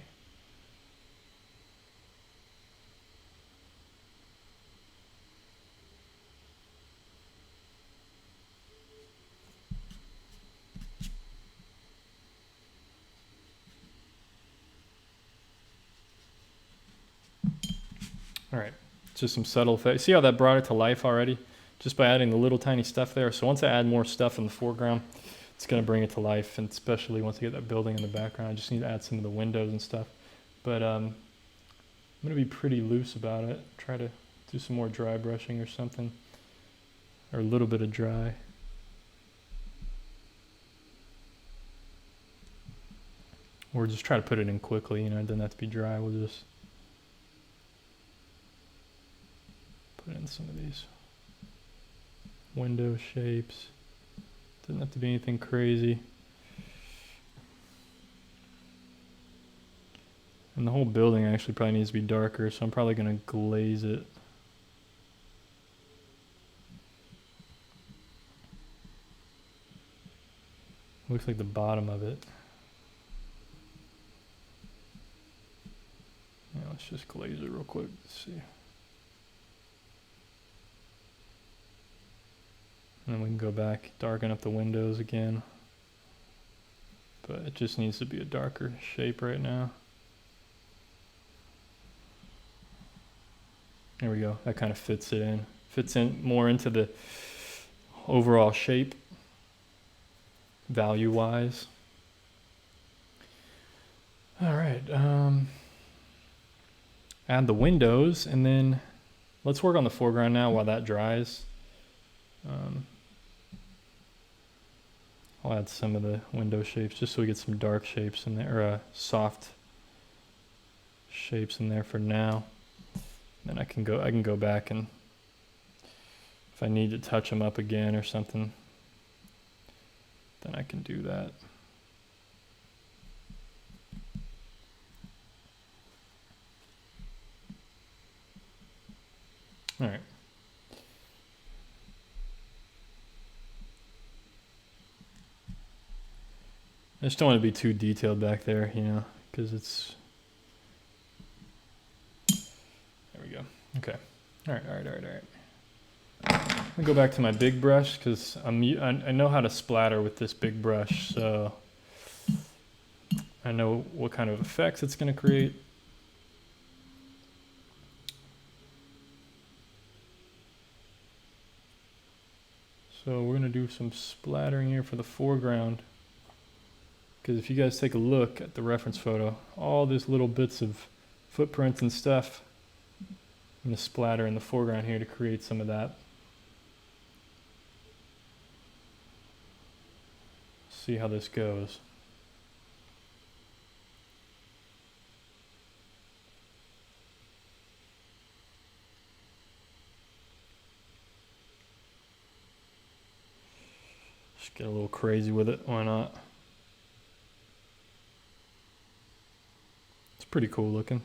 All right, just some subtle effects. See how that brought it to life already? Just by adding the little tiny stuff there. So once I add more stuff in the foreground, it's gonna bring it to life, and especially once I get that building in the background, I just need to add some of the windows and stuff. But I'm gonna be pretty loose about it. Try to do some more dry brushing or something, or a little bit of dry. Or just try to put it in quickly, you know, it doesn't have to be dry. We'll just put in some of these window shapes. Doesn't have to be anything crazy. And the whole building actually probably needs to be darker, so I'm probably going to glaze it. Looks like the bottom of it. Yeah, let's just glaze it real quick. Let's see. And then we can go back, darken up the windows again. But it just needs to be a darker shape right now. There we go. That kind of fits it in. Fits in more into the overall shape, value-wise. All right. Add the windows, and then let's work on the foreground now while that dries. I'll add some of the window shapes just so we get some dark shapes in there, or soft shapes in there for now. Then I can go back, and if I need to touch them up again or something, then I can do that. All right. I just don't want to be too detailed back there, you know, because it's... There we go. Okay. All right. Let me go back to my big brush, because I know how to splatter with this big brush, so I know what kind of effects it's going to create. So we're going to do some splattering here for the foreground. Because if you guys take a look at the reference photo, all these little bits of footprints and stuff, I'm going to splatter in the foreground here to create some of that. See how this goes. Just get a little crazy with it, why not? It's pretty cool looking.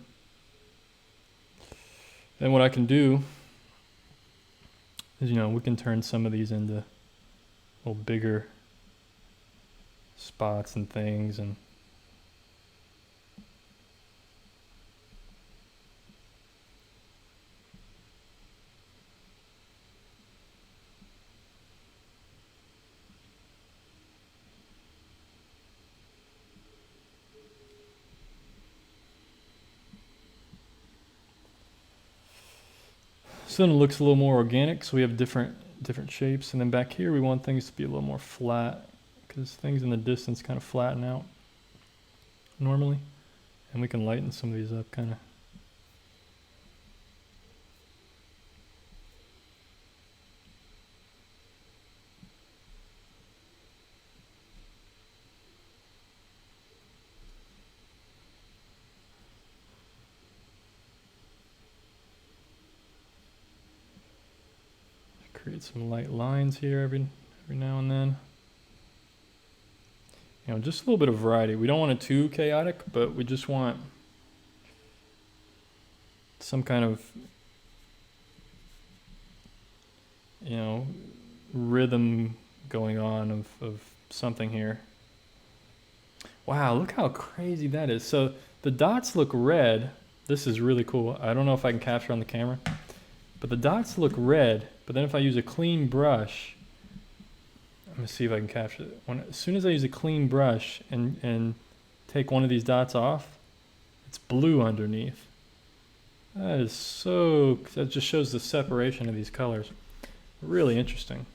Then what I can do is, you know, we can turn some of these into little bigger spots and things, and so then it looks a little more organic, so we have different shapes. And then back here we want things to be a little more flat, because things in the distance kind of flatten out normally. And we can lighten some of these up kind of. Create some light lines here every now and then. You know, just a little bit of variety. We don't want it too chaotic, but we just want some kind of, you know, rhythm going on of something here. Wow, look how crazy that is. So the dots look red. This is really cool. I don't know if I can capture on the camera, but the dots look red. But then if I use a clean brush, let me see if I can capture it. As soon as I use a clean brush and take one of these dots off, it's blue underneath. That just shows the separation of these colors. Really interesting.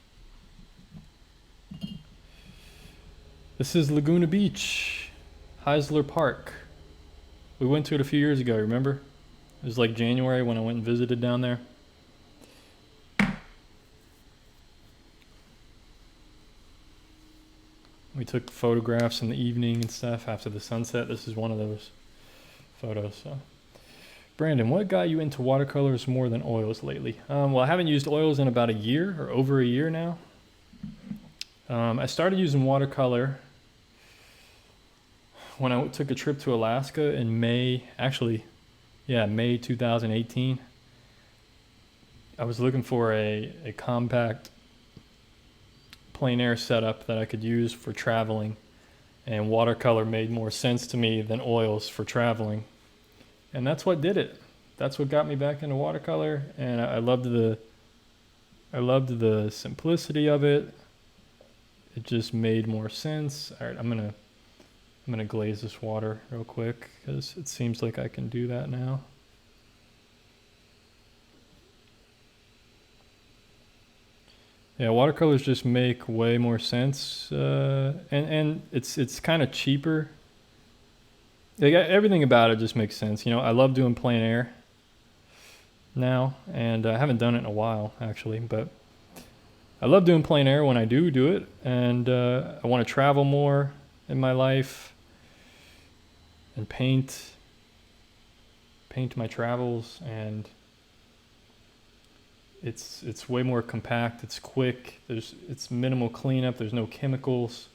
This is Laguna Beach, Heisler Park. We went to it a few years ago, remember? It was like January when I went and visited down there. We took photographs in the evening and stuff after the sunset. This is one of those photos. So. Brandon, what got you into watercolors more than oils lately? Well, I haven't used oils in about a year or over a year now. I started using watercolor when I took a trip to Alaska in May 2018. I was looking for a compact plein air setup that I could use for traveling, and watercolor made more sense to me than oils for traveling. And that's what did it. That's what got me back into watercolor, and I loved the simplicity of it. It just made more sense. All right, I'm gonna glaze this water real quick because it seems like I can do that now. Yeah, watercolors just make way more sense, and it's kind of cheaper. Everything about it just makes sense. You know, I love doing plein air now, and I haven't done it in a while actually, but I love doing plein air when I do it, and I want to travel more in my life and paint my travels, and it's way more compact. It's quick. It's minimal cleanup. There's no chemicals.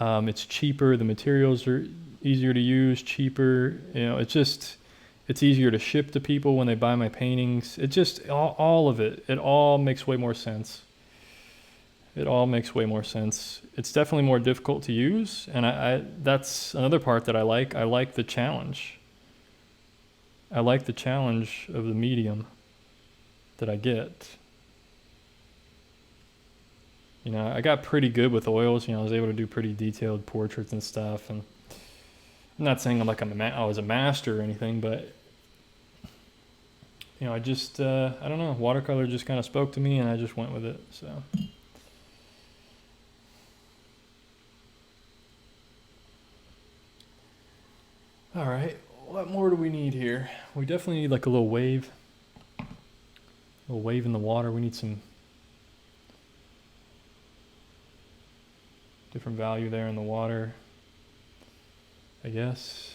It's cheaper. The materials are easier to use, cheaper. You know, it's easier to ship to people when they buy my paintings. It just all of it. It all makes way more sense. It all makes way more sense. It's definitely more difficult to use, and I that's another part that I like. I like the challenge. I like the challenge of the medium that I get. You know, I got pretty good with oils. You know, I was able to do pretty detailed portraits and stuff. And I'm not saying I was a master or anything, but you know, I just I don't know. Watercolor just kind of spoke to me, and I just went with it. So. All right, what more do we need here? We definitely need like a little wave in the water. We need some different value there in the water, I guess.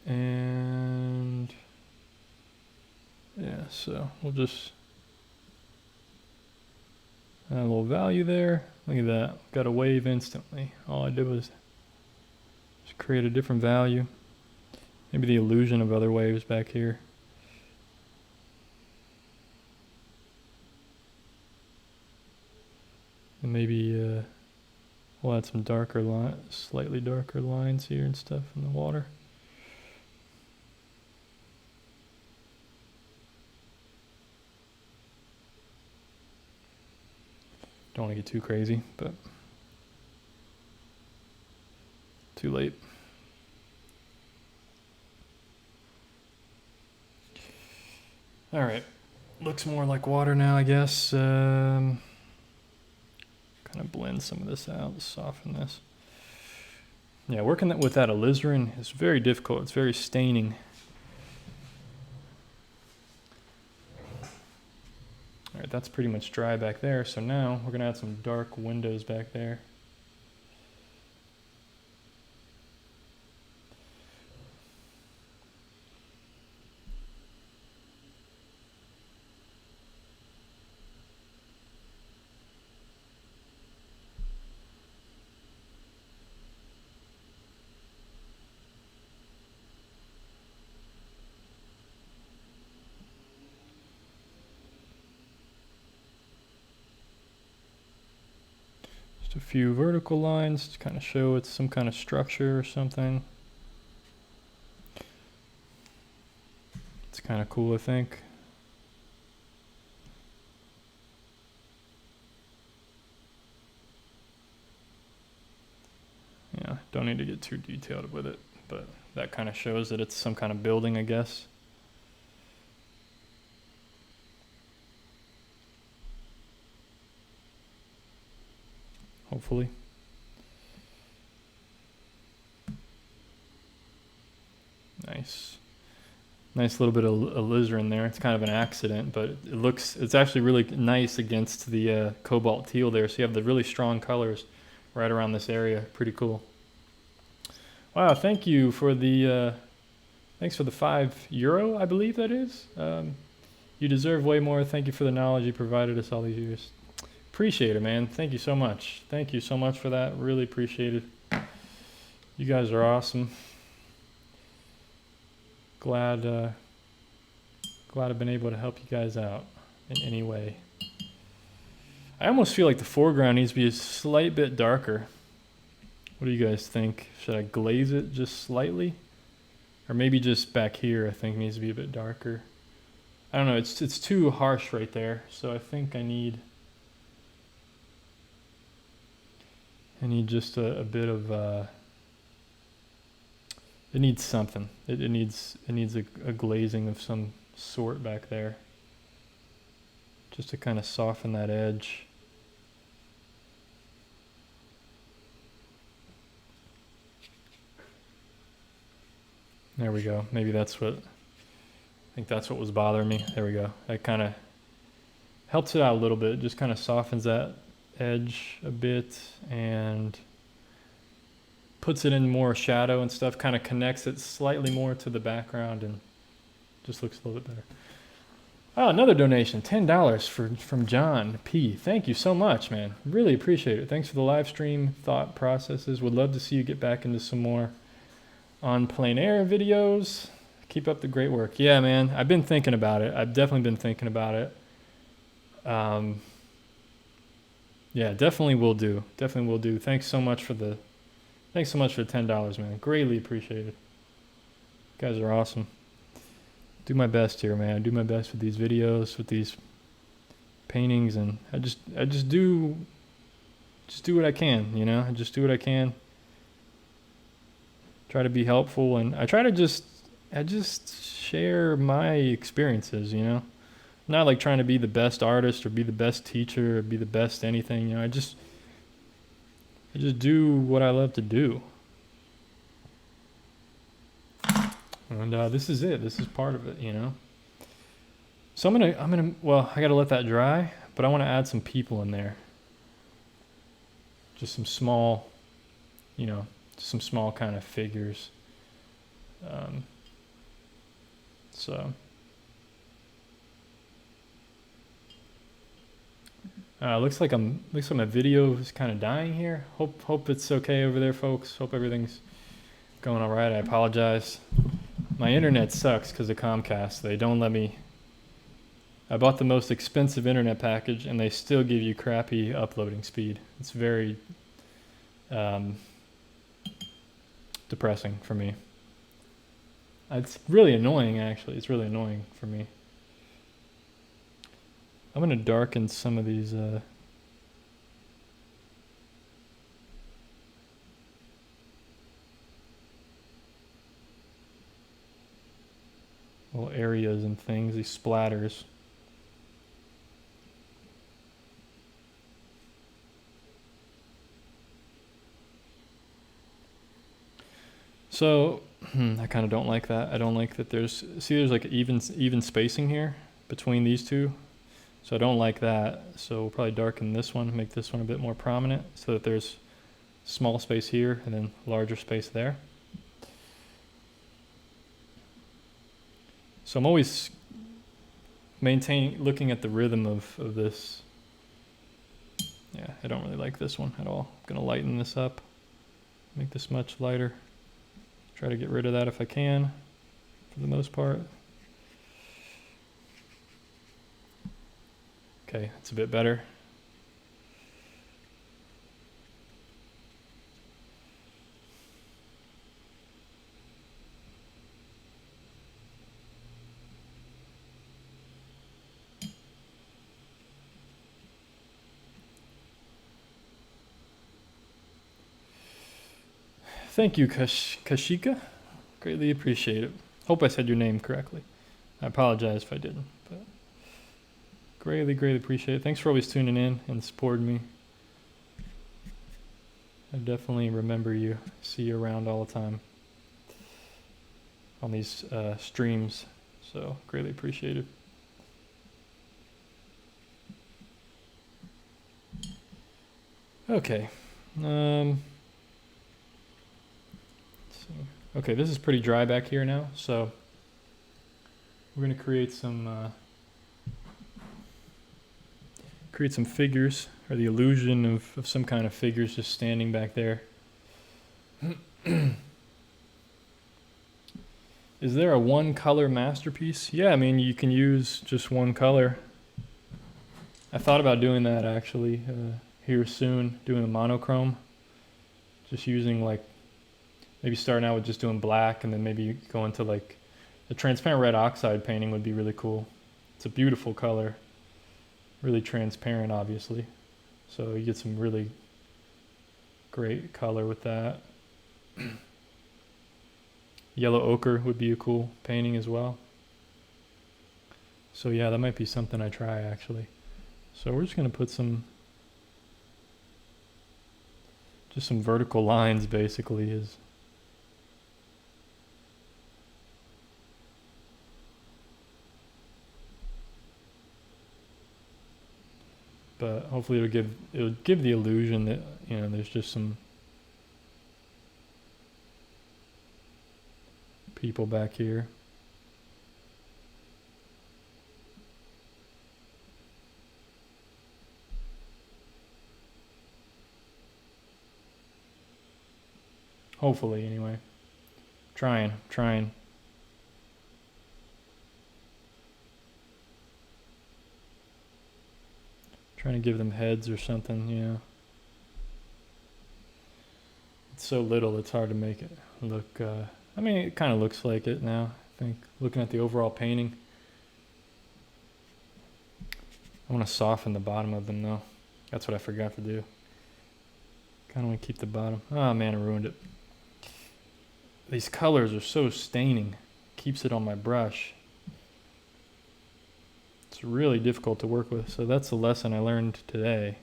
And yeah, so we'll just add a little value there. Look at that, got a wave instantly. All I did was just create a different value. Maybe the illusion of other waves back here. And maybe we'll add some slightly darker lines here and stuff in the water. Don't want to get too crazy, but too late. All right, looks more like water now, I guess. Kind of blend some of this out, soften this. Yeah, working with that alizarin is very difficult. It's very staining. All right, that's pretty much dry back there. So now we're gonna add some dark windows back there. Just a few vertical lines to kind of show it's some kind of structure or something. It's kind of cool, I think. Yeah, don't need to get too detailed with it, but that kind of shows that it's some kind of building, I guess. Hopefully. Nice. Nice little bit of alizarin there. It's kind of an accident, but it's actually really nice against the cobalt teal there. So you have the really strong colors right around this area. Pretty cool. Wow, thank you for the, thanks for the €5, I believe that is. You deserve way more. Thank you for the knowledge you provided us all these years. Appreciate it, man. Thank you so much. Thank you so much for that. Really appreciate it. You guys are awesome. Glad I've been able to help you guys out in any way. I almost feel like the foreground needs to be a slight bit darker. What do you guys think? Should I glaze it just slightly? Or maybe just back here I think needs to be a bit darker. I don't know, it's too harsh right there, so I think I need just a bit of it needs something. It needs a glazing of some sort back there, just to kind of soften that edge. There we go. Maybe that's what, I think that's what was bothering me. There we go. That kind of helps it out a little bit. Just kind of softens that edge a bit and puts it in more shadow and stuff, kind of connects it slightly more to the background and just looks a little bit better. Oh, another donation, $10 from John P. Thank you so much, man. Really appreciate it. Thanks for the live stream thought processes. Would love to see you get back into some more on plein air videos. Keep up the great work. Yeah, man, I've been thinking about it. I've definitely been thinking about it. Yeah, definitely will do. Definitely will do. Thanks so much for the $10, man. Greatly appreciated. You guys are awesome. Do my best here, man. I do my best with these videos, with these paintings, and I just do what I can, you know? I just do what I can. Try to be helpful, and I just share my experiences, you know? I'm not like trying to be the best artist or be the best teacher or be the best anything, you know? I just do what I love to do. And this is it. This is part of it, you know? So well, I gotta let that dry, but I want to add some people in there. Just some small, you know, some small kind of figures. Looks like my video is kind of dying here. Hope it's okay over there, folks. Hope everything's going all right. I apologize. My internet sucks because of Comcast. They don't let me. I bought the most expensive internet package, and they still give you crappy uploading speed. It's very depressing for me. It's really annoying, actually. It's really annoying for me. I'm going to darken some of these little areas and things, these splatters. So I kind of don't like that. I don't like that there's like even spacing here between these two. So I don't like that. So we'll probably darken this one, make this one a bit more prominent so that there's small space here and then larger space there. So I'm always looking at the rhythm of this. Yeah, I don't really like this one at all. I'm gonna lighten this up, make this much lighter. Try to get rid of that if I can, for the most part. Okay, it's a bit better. Thank you, Kashika. Greatly appreciate it. Hope I said your name correctly. I apologize if I didn't, but greatly appreciate it. Thanks for always tuning in and supporting me. I definitely remember you. See you around all the time on these streams, so greatly appreciate it. Okay. Let's see. Okay, this is pretty dry back here now, so we're gonna create some figures, or the illusion of some kind of figures just standing back there. Is there a one color masterpiece? Yeah, I mean, you can use just one color. I thought about doing that actually here soon, doing a monochrome. Just using like, maybe starting out with just doing black and then maybe go into like a transparent red oxide painting would be really cool. It's a beautiful color. Really transparent, obviously. So you get some really great color with that. Yellow ochre would be a cool painting as well. So yeah, that might be something I try actually. So we're just gonna put just some vertical lines basically is. But hopefully it'll give the illusion that, you know, there's just some people back here. Hopefully, anyway. Trying. Trying to give them heads or something, you know. It's so little, it's hard to make it look, I mean, it kind of looks like it now, I think, looking at the overall painting. I want to soften the bottom of them, though. That's what I forgot to do. Kind of want to keep the bottom. Oh, man, I ruined it. These colors are so staining. Keeps it on my brush. It's really difficult to work with, so that's the lesson I learned today.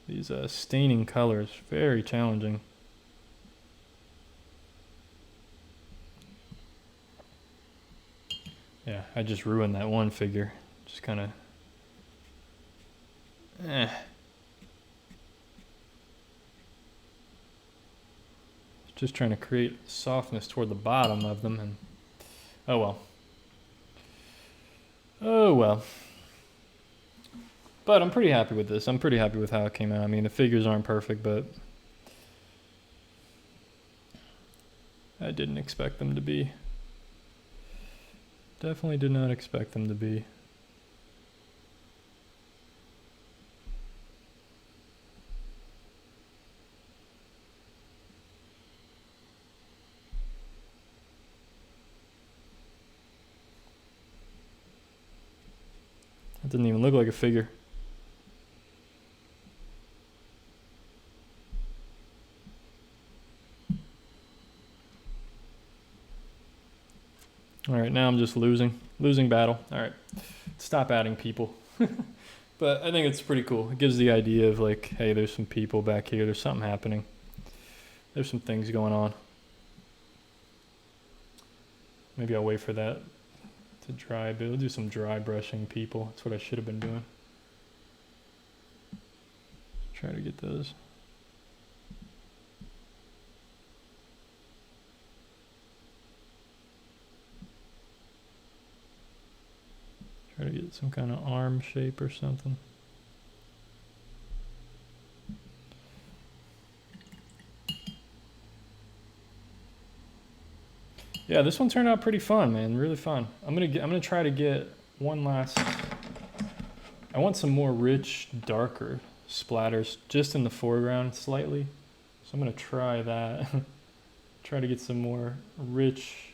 These staining colors, very challenging. Yeah, I just ruined that one figure. Just kind of, Just trying to create softness toward the bottom of them, and oh well. Oh well. But I'm pretty happy with this. I'm pretty happy with how it came out. I mean, the figures aren't perfect, but I didn't expect them to be. Definitely did not expect them to be. It didn't even look like a figure. All right, now I'm just losing battle. All right, stop adding people. But I think it's pretty cool. It gives the idea of like, hey, there's some people back here. There's something happening. There's some things going on. Maybe I'll wait for that to dry, but we'll do some dry brushing people. That's what I should have been doing. Try to get those. Try to get some kind of arm shape or something. Yeah, this one turned out pretty fun, man. Really fun. I'm gonna try to get one last. I want some more rich, darker splatters just in the foreground slightly. So I'm gonna try that. Try to get some more rich,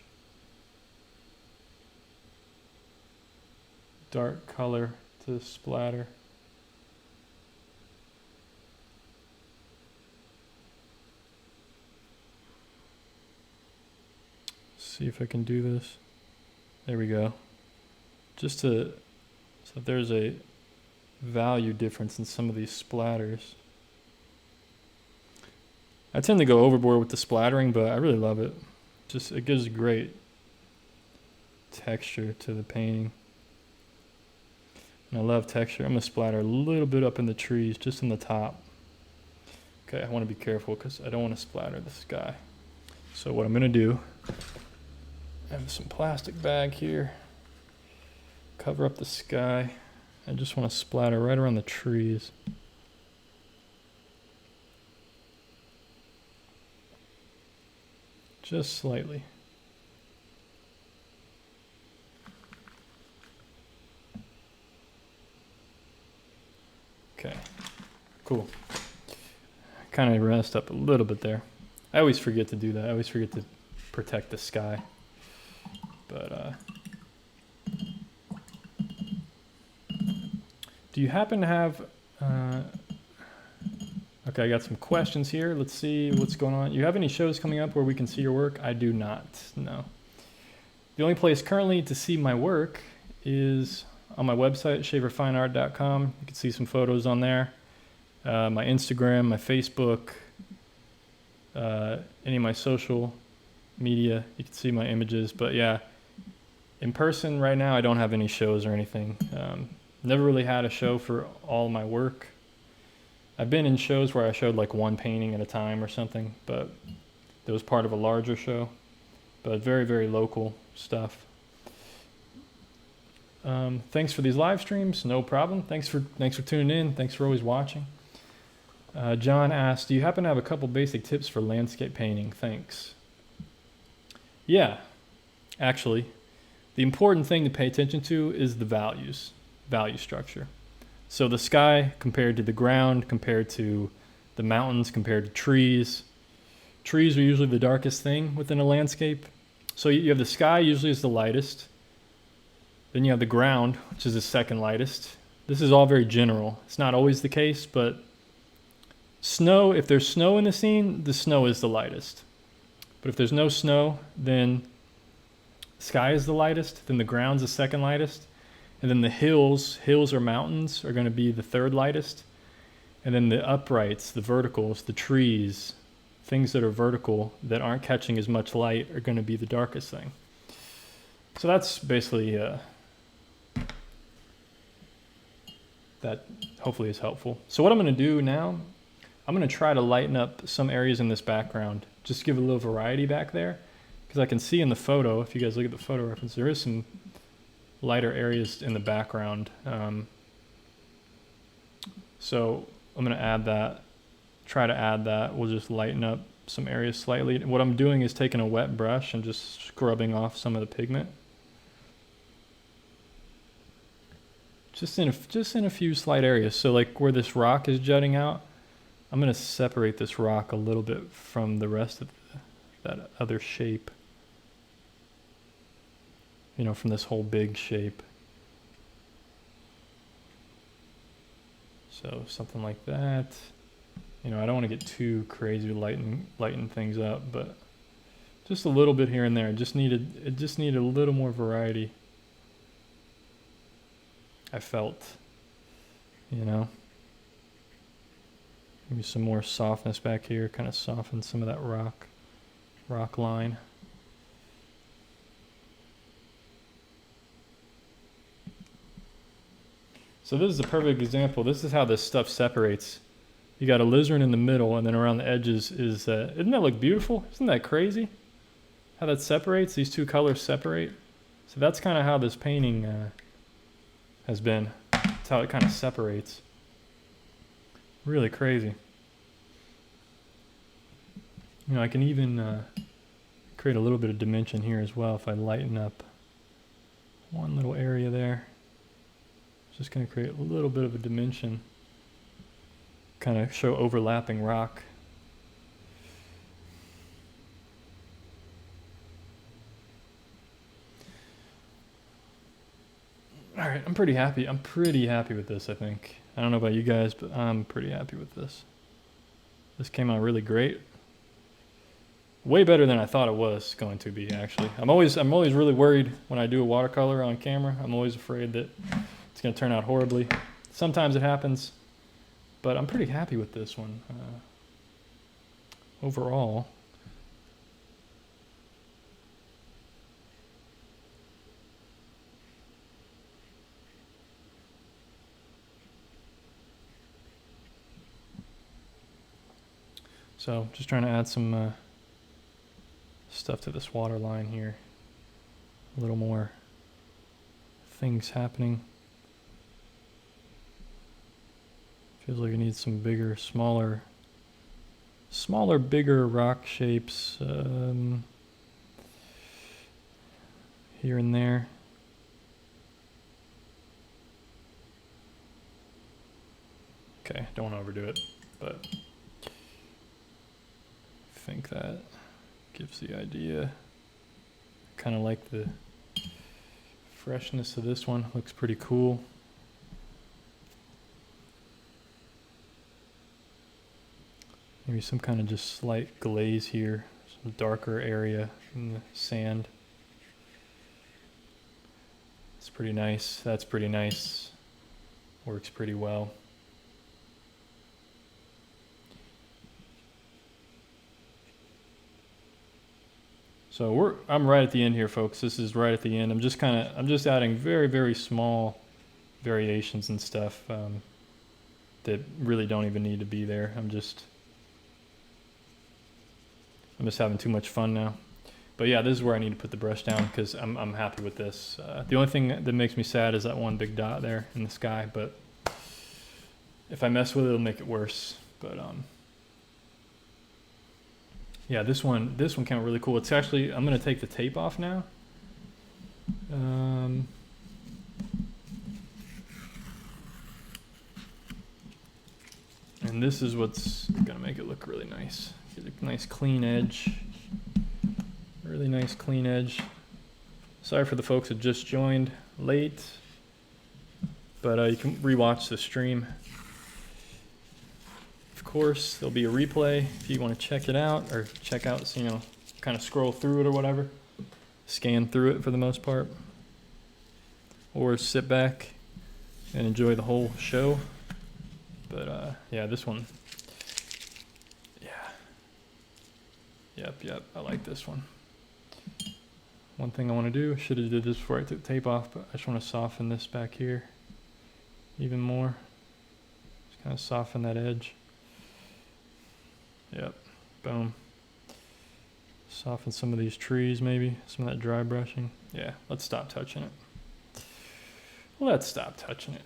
dark color to splatter. see if I can do this. There we go. Just to, so if there's a value difference in some of these splatters. I tend to go overboard with the splattering, but I really love it. Just, it gives great texture to the painting. And I love texture. I'm gonna splatter a little bit up in the trees, just in the top. Okay, I wanna be careful because I don't wanna splatter the sky. So what I'm gonna do, I have some plastic bag here. Cover up the sky. I just wanna splatter right around the trees. Just slightly. Okay, cool. Kind of messed up a little bit there. I always forget to do that. I always forget to protect the sky. But, do you happen to have, okay, I got some questions here. Let's see what's going on. You have any shows coming up where we can see your work? I do not, no. The only place currently to see my work is on my website, shaverfineart.com. You can see some photos on there. My Instagram, my Facebook, any of my social media, you can see my images. But yeah, in person right now, I don't have any shows or anything. Never really had a show for all my work. I've been in shows where I showed like one painting at a time or something, but it was part of a larger show. But very, very local stuff. Thanks for these live streams. No problem. Thanks for tuning in. Thanks for always watching. John asked, do you happen to have a couple basic tips for landscape painting? Thanks. Yeah, actually, the important thing to pay attention to is the value structure. So the sky compared to the ground, compared to the mountains, compared to trees. Trees are usually the darkest thing within a landscape. So you have the sky usually is the lightest. Then you have the ground, which is the second lightest. This is all very general. It's not always the case, but snow, if there's snow in the scene, the snow is the lightest. But if there's no snow, then sky is the lightest, then the ground's the second lightest, and then the hills or mountains are going to be the third lightest, and then the uprights, the verticals, the trees, things that are vertical that aren't catching as much light are going to be the darkest thing. So that's basically that hopefully is helpful. So what I'm going to do now, I'm going to try to lighten up some areas in this background, just give a little variety back there, because I can see in the photo, if you guys look at the photo reference, there is some lighter areas in the background. So I'm going to add that, try to add that. We'll just lighten up some areas slightly. What I'm doing is taking a wet brush and just scrubbing off some of the pigment. Just in a few slight areas. So like where this rock is jutting out, I'm going to separate this rock a little bit from the rest of that other shape. You know, from this whole big shape. So something like that. You know, I don't want to get too crazy lighten things up, but just a little bit here and there. It just needed a little more variety. I felt, you know. Maybe some more softness back here, kind of soften some of that rock line. So this is a perfect example. This is how this stuff separates. You got alizarin in the middle, and then around the edges is, doesn't that look beautiful? Isn't that crazy? How that separates, these two colors separate. So that's kind of how this painting has been. That's how it kind of separates. Really crazy. You know, I can even create a little bit of dimension here as well if I lighten up one little area there. Just going to create a little bit of a dimension. Kind of show overlapping rock. All right, I'm pretty happy. I'm pretty happy with this, I think. I don't know about you guys, but I'm pretty happy with this. This came out really great. way better than I thought it was going to be, actually. I'm always really worried when I do a watercolor on camera. I'm always afraid that it's going to turn out horribly. Sometimes it happens, but I'm pretty happy with this one overall. So just trying to add some stuff to this water line here. A little more things happening. Feels like it needs some bigger, smaller, bigger rock shapes here and there. Okay, don't want to overdo it, but I think that gives the idea. Kind of like the freshness of this one. Looks pretty cool. Maybe some kind of just slight glaze here, some darker area in the sand. It's pretty nice. That's pretty nice. Works pretty well. So I'm right at the end here, folks. This is right at the end. I'm just adding very, very small variations and stuff that really don't even need to be there. I'm just having too much fun now. But yeah, this is where I need to put the brush down because I'm happy with this. The only thing that makes me sad is that one big dot there in the sky, but if I mess with it, it'll make it worse. But yeah, this one came out really cool. It's actually, I'm gonna take the tape off now. And this is what's gonna make it look really nice. Get a nice clean edge. Really nice clean edge. Sorry for the folks that just joined late, but you can rewatch the stream. Of course, there'll be a replay if you want to check it out, or check out, so, you know, kind of scroll through it or whatever. Scan through it for the most part. Or sit back and enjoy the whole show. But yeah, this one. Yeah. Yep, I like this one. One thing I want to do, should have did this before I took the tape off, but I just want to soften this back here even more. Just kind of soften that edge. Yep, boom. Soften some of these trees maybe, some of that dry brushing. Yeah, let's stop touching it. Let's stop touching it.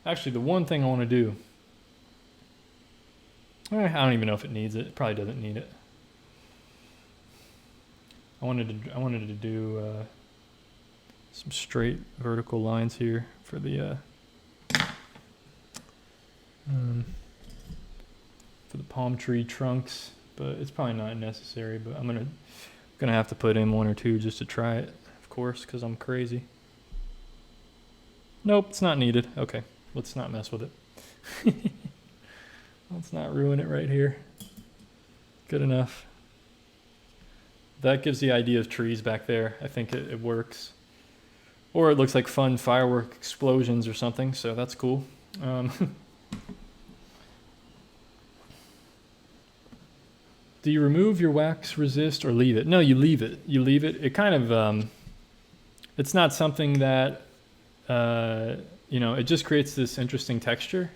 Actually, the one thing I want to do, I don't even know if it needs it. It probably doesn't need it. I wanted to do some straight vertical lines here for the palm tree trunks, but it's probably not necessary. But I'm gonna have to put in one or two just to try it, of course, because I'm crazy. Nope, it's not needed. Okay, let's not mess with it. Let's not ruin it right here. Good enough. That gives the idea of trees back there. I think it works. Or it looks like fun firework explosions or something, so that's cool. Do you remove your wax resist or leave it? No, you leave it. You leave it. It kind of, it's not something that, you know, it just creates this interesting texture.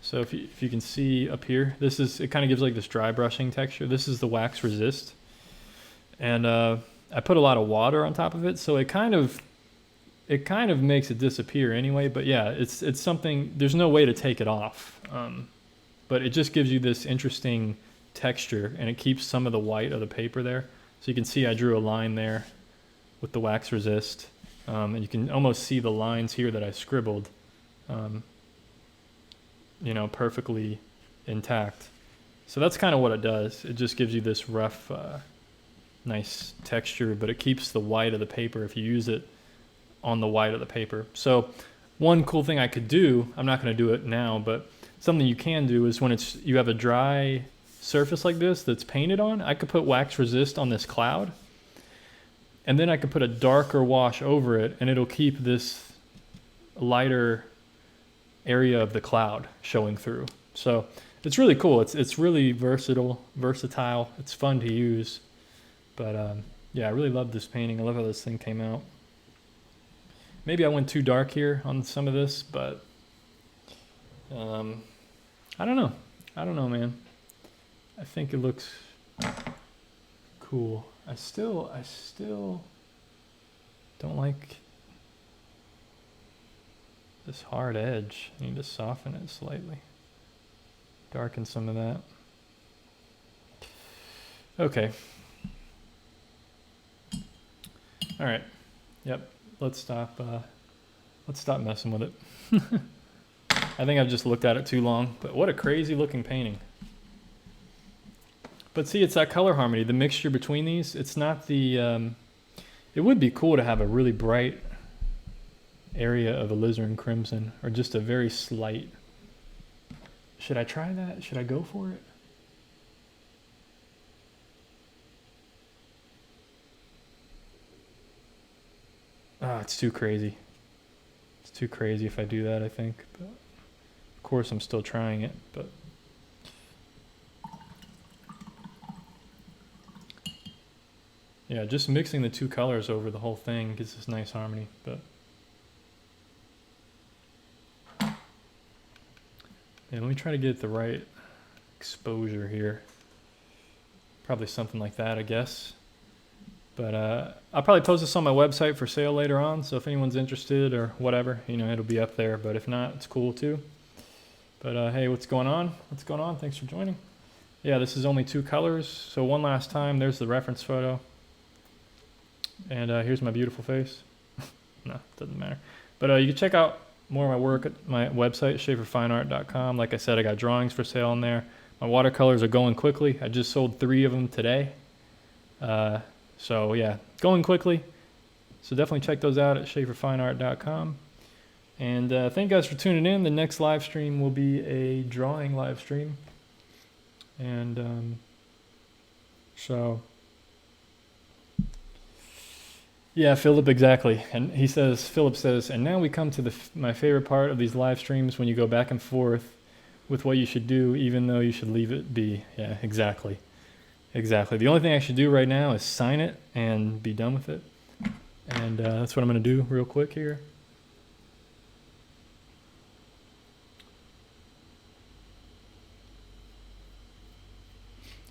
So if you can see up here, it kind of gives like this dry brushing texture. This is the wax resist. And I put a lot of water on top of it, so it kind of makes it disappear anyway. But yeah, it's something, there's no way to take it off. But it just gives you this interesting texture, and it keeps some of the white of the paper there. So you can see I drew a line there with the wax resist. And you can almost see the lines here that I scribbled, you know, perfectly intact. So that's kind of what it does. It just gives you this rough, nice texture, but it keeps the white of the paper if you use it on the white of the paper. So one cool thing I could do, I'm not going to do it now, but something you can do is when you have a dry surface like this that's painted on, I could put wax resist on this cloud, and then I could put a darker wash over it, and it'll keep this lighter area of the cloud showing through. So it's really cool. It's really versatile. It's fun to use. But yeah, I really love this painting. I love how this thing came out. Maybe I went too dark here on some of this, but I don't know. I don't know, man. I think it looks cool. I still don't like this hard edge. I need to soften it slightly. Darken some of that. Okay. All right. Yep. Let's stop messing with it. I think I've just looked at it too long, but what a crazy looking painting. But see, it's that color harmony, the mixture between these. It's not the, it would be cool to have a really bright area of alizarin crimson, or just a very slight. Should I try that? Should I go for it? Oh, it's too crazy. It's too crazy if I do that, I think. But of course, I'm still trying it, but. Yeah, just mixing the two colors over the whole thing gives this nice harmony, but. Yeah, let me try to get the right exposure here. Probably something like that, I guess. But I'll probably post this on my website for sale later on, so if anyone's interested or whatever, you know, it'll be up there. But if not, it's cool too. But hey, what's going on? What's going on? Thanks for joining. Yeah, this is only two colors. So one last time, there's the reference photo. And here's my beautiful face. No, doesn't matter. But you can check out more of my work at my website, schaeferfineart.com. Like I said, I got drawings for sale on there. My watercolors are going quickly. I just sold 3 of them today. So yeah, going quickly. So definitely check those out at schaeferfineart.com. And thank you guys for tuning in. The next live stream will be a drawing live stream. And so, yeah, Philip, exactly. And he says, Philip says, and now we come to my favorite part of these live streams, when you go back and forth with what you should do, even though you should leave it be. Yeah, exactly. Exactly. The only thing I should do right now is sign it and be done with it. And that's what I'm going to do real quick here.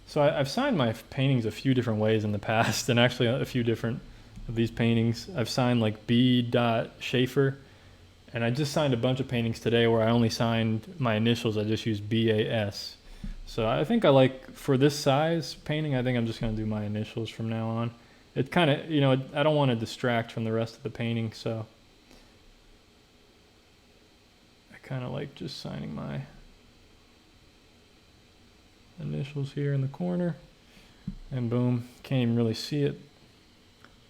So I've signed my paintings a few different ways in the past, and actually a few different of these paintings. I've signed like B.Schaefer, and I just signed a bunch of paintings today where I only signed my initials. I just used B.A.S. So I think I like, for this size painting, I think I'm just going to do my initials from now on. It kind of, you know, I don't want to distract from the rest of the painting, so I kind of like just signing my initials here in the corner, and boom, can't even really see it.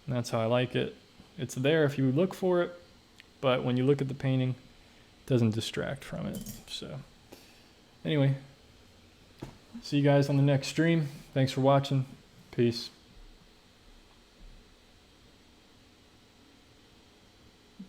And that's how I like it. It's there if you look for it, but when you look at the painting, it doesn't distract from it. So anyway, see you guys on the next stream. Thanks for watching. Peace.